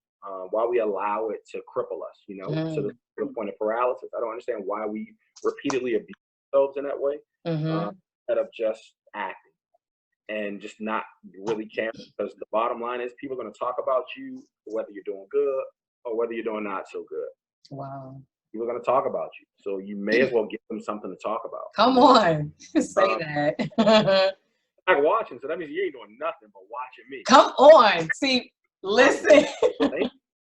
Why we allow it to cripple us, to the point of paralysis. I don't understand why we repeatedly abuse ourselves in that way, instead of just acting and just not really caring. Because the bottom line is, people are going to talk about you, whether you're doing good or whether you're doing not so good. Wow. People are going to talk about you, so you may as well give them something to talk about. Come on, say that. Like watching, so that means you ain't doing nothing but watching me. Come on, see, listen.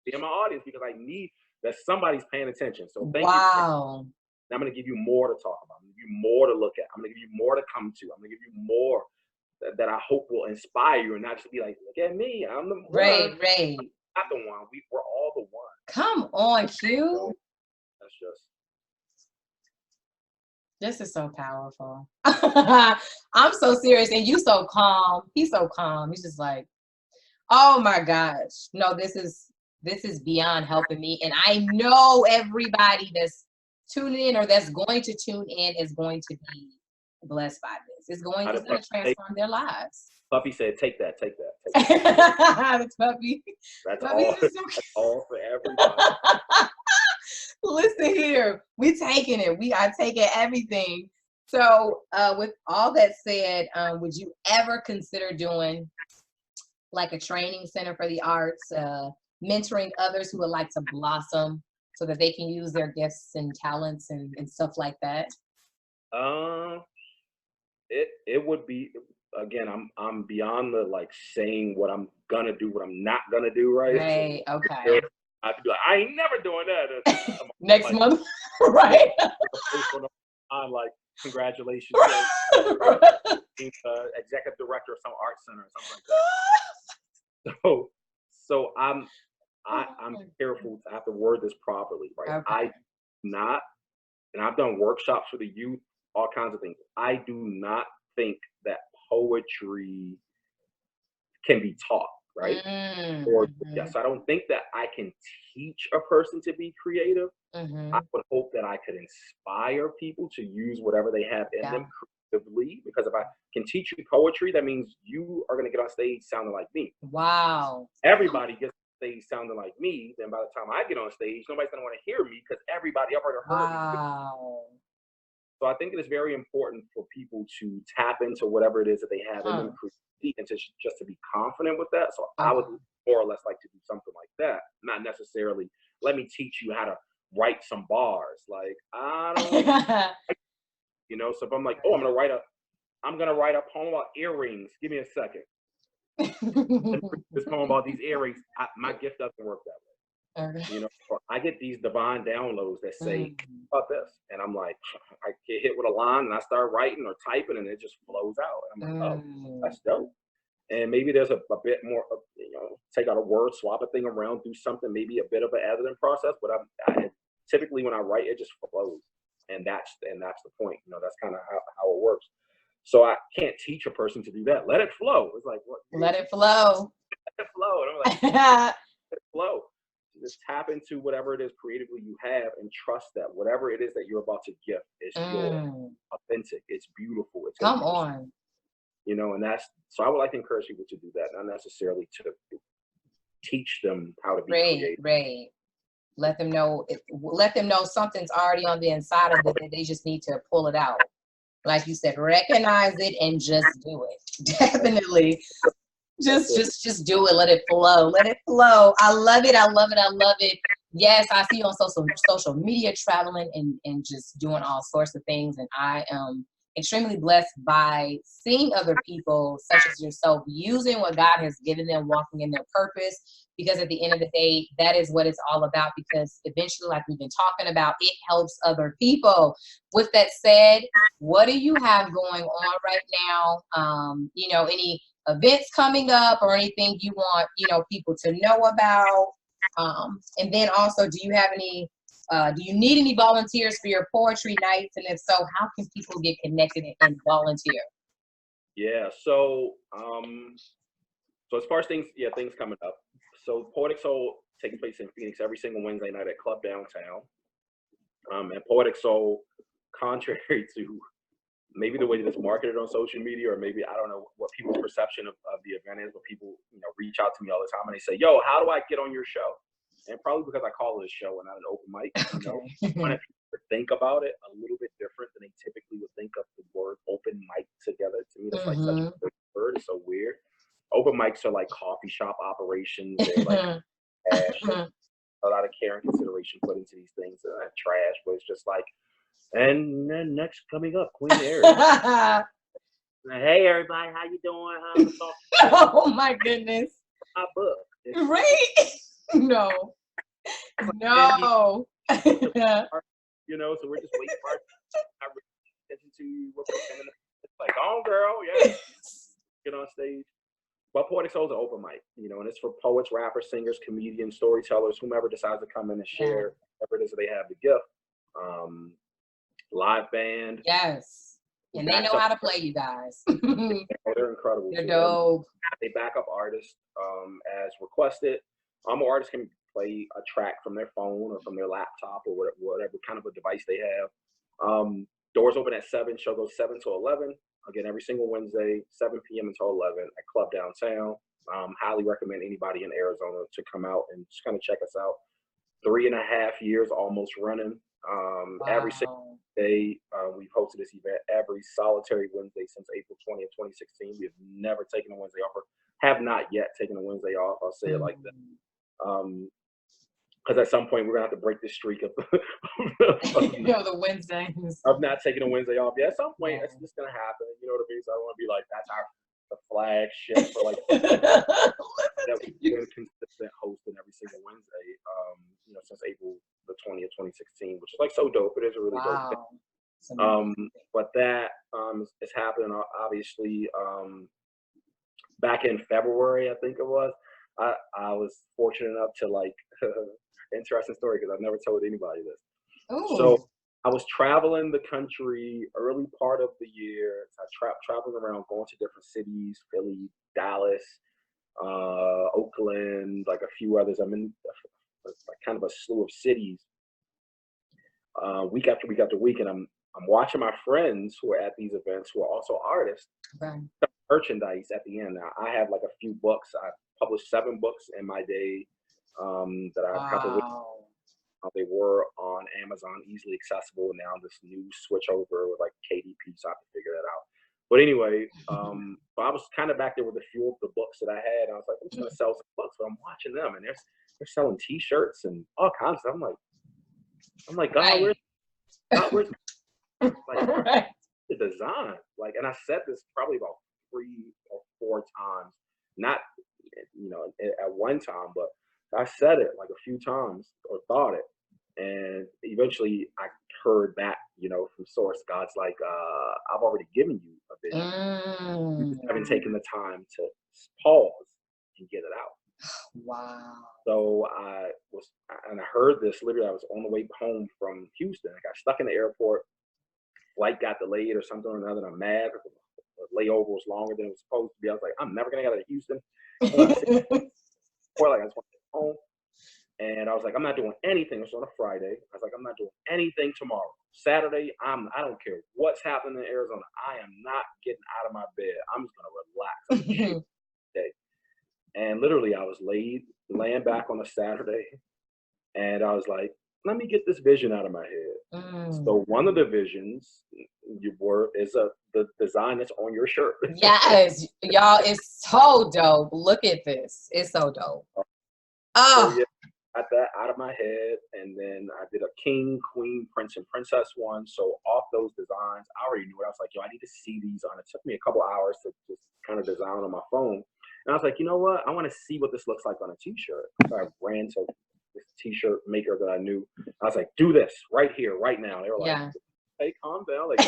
Be in my audience, because I need that somebody's paying attention. So thank you. Wow. I'm going to give you more to talk about. I'm going to give you more to look at. I'm going to give you more to come to. I'm going to give you more that I hope will inspire you, and not just be like, look at me, I'm the one. Right. Not the one. We're all the one. Come on, Q. So that's just. This is so powerful. I'm so serious, and you so calm. He's so calm. He's just like, oh my gosh. No, this is beyond helping me. And I know everybody that's tuning in or that's going to tune in is going to be blessed by this. It's going How to did Puppy say? transform their lives. Puppy said, "Take that, take that, take that." The puppy. That's Puppy all. is That's all for everybody. Listen here, we taking it. We are taking everything. So, with all that said, would you ever consider doing like a training center for the arts, mentoring others who would like to blossom so that they can use their gifts and talents and stuff like that? Um, it would be, again. I'm beyond the like saying what I'm gonna do, what I'm not gonna do. Right. Right. So Okay. I have to be like, I ain't never doing that. I'm Next like, month. Right. I'm like, congratulations, being executive director of some art center or something like that. So I'm careful to have to word this properly, right? Okay. I do not, and I've done workshops for the youth, all kinds of things. I do not think that poetry can be taught, right? Or yes, I don't think that I can teach a person to be creative. I would hope that I could inspire people to use whatever they have in them creatively. Because if I can teach you poetry, that means you are going to get on stage sounding like me. Wow. Everybody gets on stage sounding like me. Then by the time I get on stage, nobody's going to want to hear me because everybody I've already heard me. Wow. So I think it is very important for people to tap into whatever it is that they have in them creatively and just to be confident with that. So I would more or less like to do something like that, not necessarily let me teach you how to write some bars. Like I don't, you know. So if I'm like, oh, I'm gonna write a poem about earrings. Give me a second. This poem about these earrings. My gift doesn't work that way. You know, I get these divine downloads that say about this, and I'm like, I get hit with a line, and I start writing or typing, and it just flows out. And I'm like, oh, that's dope. And maybe there's a bit more, you know, take out a word, swap a thing around, do something, maybe a bit of an editing process. But typically when I write, it just flows, and that's the point. You know, that's kind of how it works. So I can't teach a person to do that. Let it flow. It's like what? Let it flow. Let it flow. And I'm like, let it flow. Just tap into whatever it is creatively you have and trust that whatever it is that you're about to gift is your authentic. It's beautiful. It's Come on. You know, and that's so I would like to encourage people to do that, not necessarily to teach them how to be creative. Right. Let them know something's already on the inside of it that they just need to pull it out. Like you said, recognize it and just do it. Definitely. Just do it. Let it flow. Let it flow. I love it. I love it. I love it. Yes, I see you on social media traveling and just doing all sorts of things. And I am extremely blessed by seeing other people such as yourself using what God has given them, walking in their purpose. Because at the end of the day, that is what it's all about. Because eventually, like we've been talking about, it helps other people. With that said, what do you have going on right now? You know, any events coming up or anything you want, you know, people to know about? And then also, do you have any, do you need any volunteers for your poetry nights? And if so, how can people get connected and volunteer? Yeah. So, so as far as things coming up. So Poetic Soul taking place in Phoenix every single Wednesday night at Club Downtown. And Poetic Soul, contrary to maybe the way that it's marketed on social media, or maybe I don't know what people's perception of the event is, but people, you know, reach out to me all the time and they say, yo, how do I get on your show? And probably because I call it a show and not an open mic, you know, when people think about it a little bit different than they typically would think of the word open mic together. To me, that's like such a weird word. It's so weird. Open mics are like coffee shop operations. They're like a lot of care and consideration put into these things. Trash, but it's just like, and then next coming up, Queen Aries. Hey everybody, how you doing? Oh my goodness. My book. Right? No. You know, so we're just waiting for our attention to you. It's like, oh girl, yeah. Get on stage. But Poetic Soul is an open mic, you know, and it's for poets, rappers, singers, comedians, storytellers, whomever decides to come in and share whatever it is that they have to give. Live band. Yes. And they know how to play, you guys. They're incredible. They're dope. They back up artists as requested. Artists can play a track from their phone or from their laptop or whatever kind of a device they have. Doors open at 7. Show goes 7 to 11. Again, every single Wednesday, 7 p.m. until 11 at Club Downtown. Highly recommend anybody in Arizona to come out and just kind of check us out. 3.5 years almost running. Every single day, we've hosted this event every solitary Wednesday since April 20th, 2016. We have never taken a Wednesday off, or have not yet taken a Wednesday off. I'll say it like that. Because at some point we're gonna have to break this streak of the Wednesdays of not taking a Wednesday off. Yeah, at some point it's just gonna happen. You know what I mean? So I don't want to be like that's the flagship for like that we've been consistent hosting every single Wednesday. Since April the 20th, 2016, which is like so dope. It is a really dope thing. But that is happening obviously back in February, I think it was. I was fortunate enough to like interesting story because I've never told anybody this. Ooh. So I was traveling the country early part of the year. I traveling around, going to different cities, Philly, Dallas, Oakland, like a few others. I'm in like kind of a slew of cities week after week after week, and I'm watching my friends who are at these events who are also artists merchandise at the end. Now, I have like a few books. I published 7 books in my day that I published. They were on Amazon, easily accessible. Now this new switch over with like KDP, so I have to figure that out. But anyway, so I was kind of back there with a few of the books that I had. I was like, I'm just gonna sell some books, but I'm watching them, and they're selling T-shirts and all kinds of stuff. I'm like, God, where's like the design? Like, and I said this probably about 3 or 4 times, not at one time, but I said it like a few times or thought it, and eventually I heard back, from source. God's like, I've already given you a vision. You just haven't taken the time to pause and get it out. Wow. So I heard this literally. I was on the way home from Houston. I got stuck in the airport. Flight got delayed or something or another. And I'm mad. The layover was longer than it was supposed to be. I was like, I'm never gonna get out of Houston. Or like I just want to get home. And I was like, I'm not doing anything. It was on a Friday. I was like, I'm not doing anything tomorrow. Saturday, I don't care what's happening in Arizona. I am not getting out of my bed. I'm just gonna relax. And literally, I was laying back on a Saturday, and I was like, let me get this vision out of my head. So one of the visions is the design that's on your shirt. Yes, y'all, it's so dope. Look at this. It's so dope. So yeah, got that out of my head, and then I did a king, queen, prince, and princess one. So off those designs, I already knew it. I was like, yo, I need to see these on. It took me a couple hours to just kind of design on my phone. And I was like, you know what? I want to see what this looks like on a T-shirt. So I ran to this T-shirt maker that I knew. I was like, do this right here, right now. They were like, hey, calm down. Like,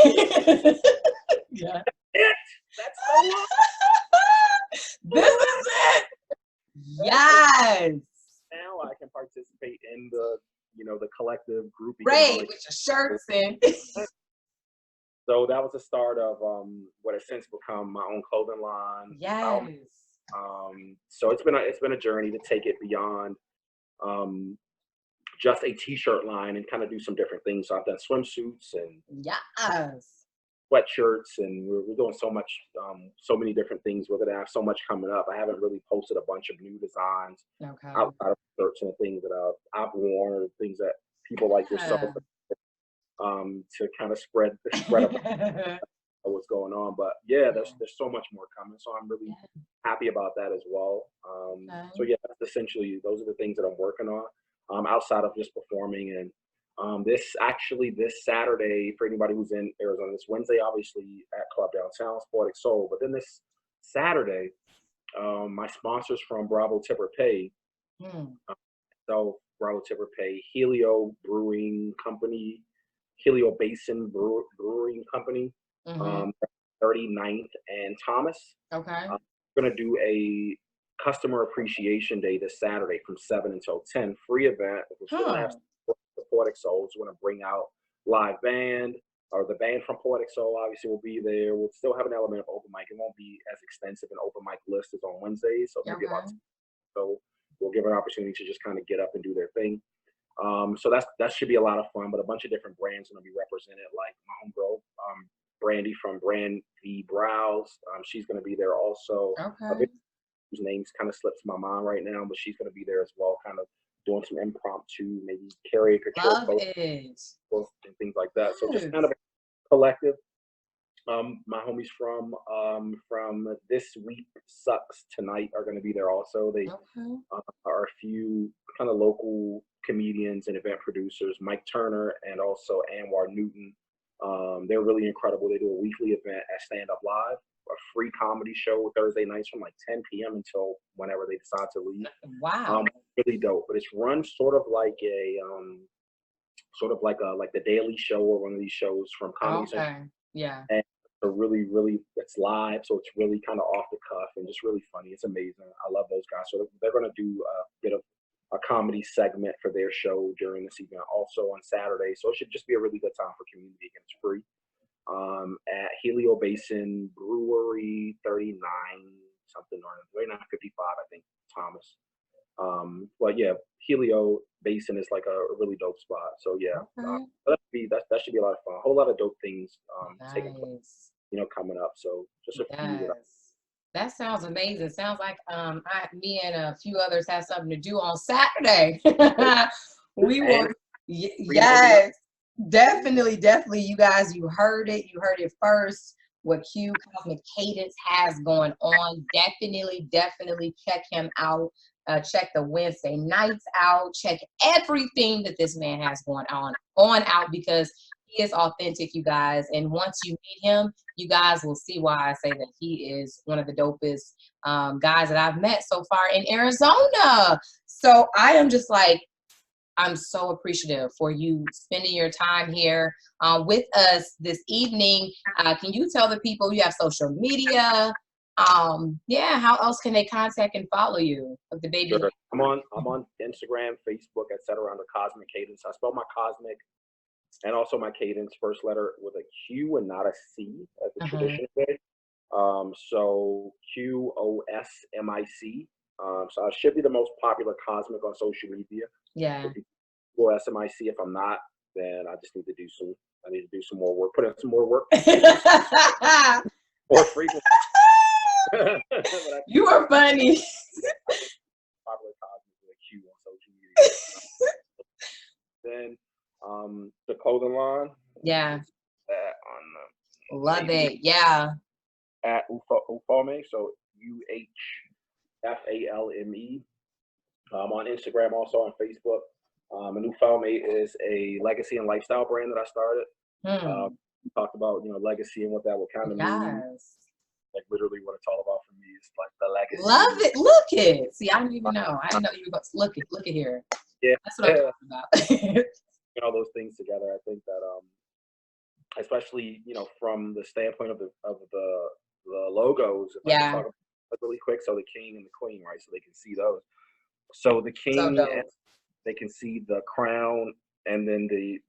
yeah. That's so long. This is it. Yes. Now I can participate in the collective group. Right, with your shirts and. So that was the start of what has since become my own clothing line. Yes. So it's been a journey to take it beyond just a T-shirt line and kind of do some different things. So I've done swimsuits and sweatshirts, and we're doing so much, so many different things with it. I have so much coming up. I haven't really posted a bunch of new designs outside of shirts and things that I've worn, or things that people like yourself to kind of spread what's going on. But yeah, there's so much more coming. So I'm really happy about that as well. So yeah, that's essentially, those are the things that I'm working on outside of just performing. And this Saturday, for anybody who's in Arizona, this Wednesday, obviously at Club Downtown, Poetic Soul. But then this Saturday, my sponsors from Bravo Tipper Pay, so Bravo Tipper Pay, Helio Brewing Company, Helio Basin Brewing Company, 39th and Thomas. Okay. We're going to do a customer appreciation day this Saturday from 7 until 10, free event. We're going to have the Poetic Souls. We're going to bring out live band, or the band from Poetic Soul obviously will be there. We'll still have an element of open mic. It won't be as extensive an open mic list as on Wednesdays. So maybe so we'll give an opportunity to just kind of get up and do their thing. So that should be a lot of fun. But a bunch of different brands going to be represented, like my homegirl, Brandy from Brand V Brows. She's going to be there also. Okay. Whose names kind of slips my mind right now, but she's going to be there as well, kind of doing some impromptu, maybe caricature Love posts it. and things like that. So just Yes. kind of a collective. My homies from This Week Sucks Tonight are going to be there also. They Okay. are a few kind of local comedians and event producers, Mike Turner and also Anwar Newton. They're really incredible. They do a weekly event at Stand Up Live, a free comedy show Thursday nights from like 10 p.m. until whenever they decide to leave. Wow. Really dope. But it's run sort of like the Daily Show or one of these shows from Comedy Central. Okay. Yeah. And really, really, it's live, so it's really kind of off the cuff and just really funny. It's amazing. I love those guys. So they're going to do a bit of a comedy segment for their show during this event also on Saturday. So it should just be a really good time for community, and it's free. At Helio Basin Brewery, 39 something or 3955, I think, Thomas. But yeah, Helio Basin is like a really dope spot. So yeah, Okay. that should be a lot of fun. A whole lot of dope things taking place, Nice. coming up. So just a few. Yes. That sounds amazing. Sounds like me and a few others have something to do on Saturday. We will. Yes, definitely, definitely. You guys, you heard it. You heard it first. What Q Cosmic Cadence has going on. Definitely, definitely check him out. Check the Wednesday nights out. Check everything that this man has going on out, because he is authentic, you guys. And once you meet him, you guys will see why I say that he is one of the dopest guys that I've met so far in Arizona. So I am just like, I'm so appreciative for you spending your time here with us this evening. Can you tell the people you have social media? Yeah, how else can they contact and follow you of the baby? Sure. I'm on Instagram, Facebook, etc. under Cosmic Cadence. I spell my Cosmic and also my Cadence first letter with a Q and not a C, as the tradition says. So QOSMIC. So I should be the most popular Cosmic on social media. Yeah. Well, SMIC. If I'm not, then I just need to do some more work. Put in some more work. More frequent. You are funny. Popular Cosmic with a Q on social media. Then the clothing line. Yeah. On Love it. Yeah. At EmpowerMe. So UHFALME. On Instagram, also on Facebook. And EmpowerMe is a legacy and lifestyle brand that I started. We talked about legacy and what that would kind of mean. Like literally what it's all about for me is like the legacy. Love it. Look it. See, I didn't even know. I didn't know you were going to look it here. Yeah. That's what I'm talking about. All those things together, I think that especially from the standpoint of the logos, if I can talk about really quick. So the king and the queen, right? So they can see those. So the king, and they can see the crown, and then the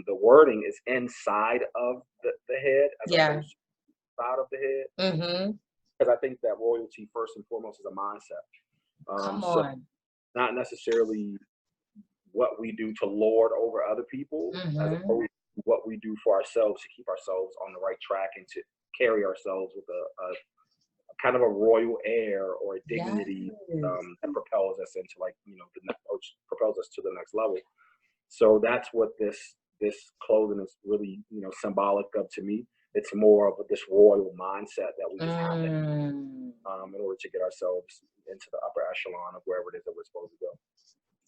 wording is inside of the head, as opposed to side of the head. Because I think that royalty, first and foremost, is a mindset. Come so on. not necessarily what we do to lord over other people, as opposed to what we do for ourselves to keep ourselves on the right track and to carry ourselves with a kind of a royal air or a dignity that propels us into propels us to the next level. So that's what this clothing is really symbolic of to me. It's more of this royal mindset that we just have in order to get ourselves into the upper echelon of wherever it is that we're supposed to go.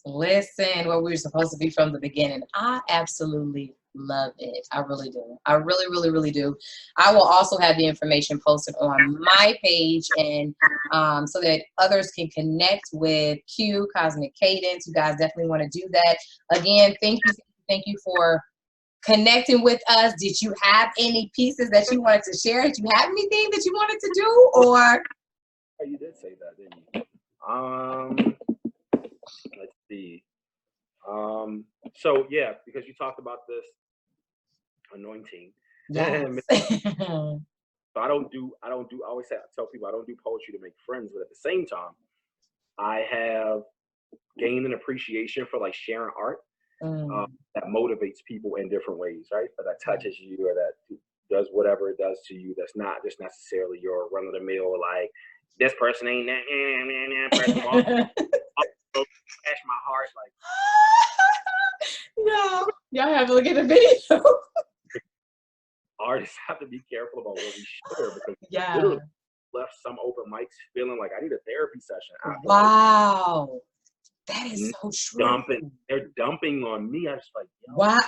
Listen, what we were supposed to be from the beginning. I absolutely love it. I really do. I really, really, really do. I will also have the information posted on my page, and so that others can connect with Q Cosmic Cadence. You guys definitely want to do that. Again, thank you for connecting with us. Did you have any pieces that you wanted to share? Did you have anything that you wanted to do, or? Oh, you did say that, didn't you? Let's see. So yeah, because you talked about this anointing. Yes. So I always tell people I don't do poetry to make friends, but at the same time, I have gain an appreciation for like sharing art that motivates people in different ways, right? That touches you or that does whatever it does to you. That's not just necessarily your run of the mill, like this person ain't that person won't catch my heart. Like, no, y'all have to look at the video. Artists have to be careful about what we share because yeah, literally left some open mics feeling like I need a therapy session. Wow, that is so true. They're dumping on me. I was like, yo. Wow.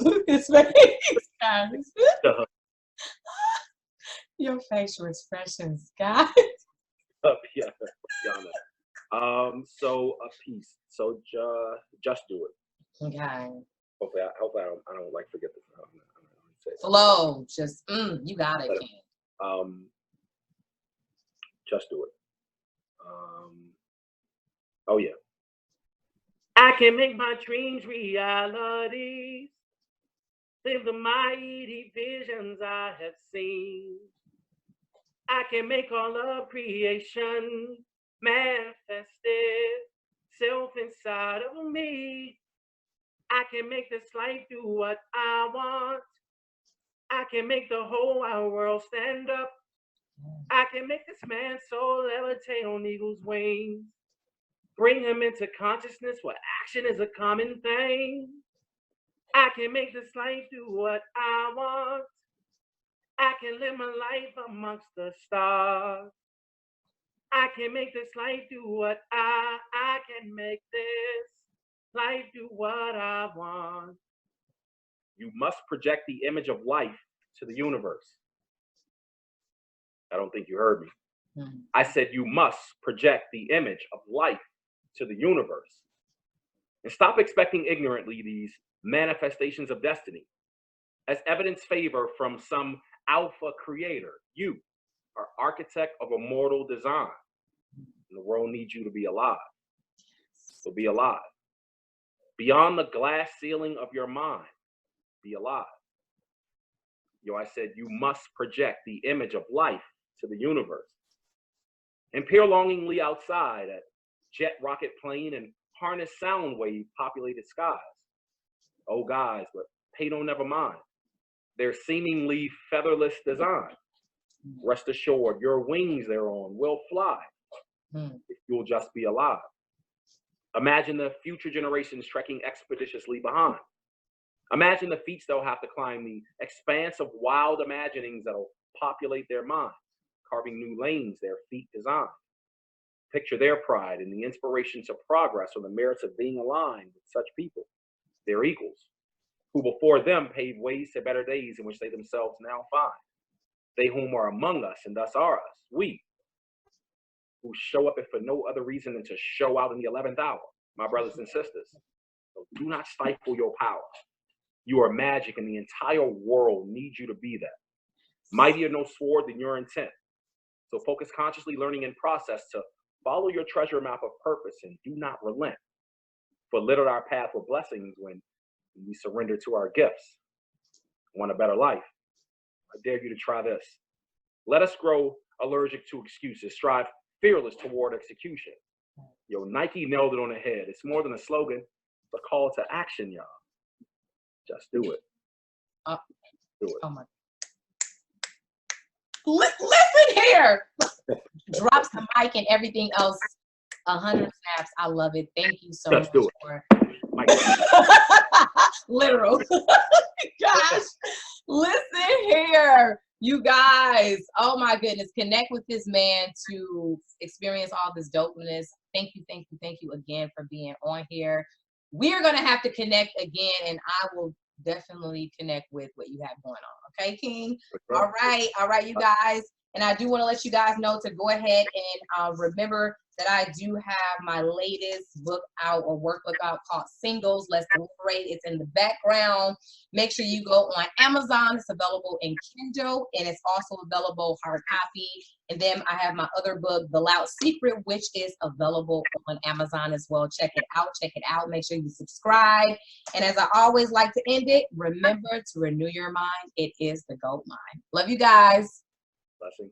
Look at his face, guys. Your facial expressions, guys. Yeah. So a piece. So just do it. Okay. Hopefully I don't like forget this. Flow. Just you got it, King. Just do it. Oh yeah. I can make my dreams realities. Live the mighty visions I have seen. I can make all of creation manifested self inside of me. I can make this life do what I want. I can make the whole wide world stand up. I can make this man's soul levitate on eagle's wings. Bring him into consciousness where action is a common thing. I can make this life do what I want. I can live my life amongst the stars. I can make this life do what I can make this life do what I want. You must project the image of life to the universe. I don't think you heard me. I said you must project the image of life to the universe. And stop expecting ignorantly these manifestations of destiny as evidence favor from some alpha creator. You are architect of immortal design. And the world needs you to be alive. So be alive. Beyond the glass ceiling of your mind, be alive. Yo, I said you must project the image of life to the universe. And peer longingly outside at jet rocket plane and harness sound wave populated skies. Oh guys, but pay no never mind. Their seemingly featherless design. Rest assured, your wings thereon will fly if you'll just be alive. Imagine the future generations trekking expeditiously behind. Imagine the feats they'll have to climb, the expanse of wild imaginings that'll populate their minds, carving new lanes their feet design. Picture their pride and the inspiration to progress on the merits of being aligned with such people, their equals, who before them paved ways to better days in which they themselves now find. They whom are among us and thus are us, we, who show up if for no other reason than to show out in the 11th hour, my brothers and sisters. So do not stifle your power. You are magic and the entire world needs you to be that. Mightier no sword than your intent. So focus consciously learning in process to follow your treasure map of purpose and do not relent. For littered our path with blessings when we surrender to our gifts. Want a better life? I dare you to try this. Let us grow allergic to excuses. Strive fearless toward execution. Yo, Nike nailed it on the head. It's more than a slogan. It's a call to action, y'all. Just do it. Do it. Oh my. Listen here. Drops the mic and everything else. 100 snaps. I love it. Thank you so much for literal. Gosh, listen here, you guys. Oh my goodness. Connect with this man to experience all this dopeness. Thank you again for being on here. We are going to have to connect again, and I will definitely connect with what you have going on. Okay, King? All right, you guys. And I do want to let you guys know to go ahead and remember that I do have my latest book out or workbook out called Singles, Let's Deliberate. It's in the background. Make sure you go on Amazon. It's available in Kindle, and it's also available hard copy. And then I have my other book, The Loud Secret, which is available on Amazon as well. Check it out. Make sure you subscribe. And as I always like to end it, remember to renew your mind. It is the gold mine. Love you guys. Blessing.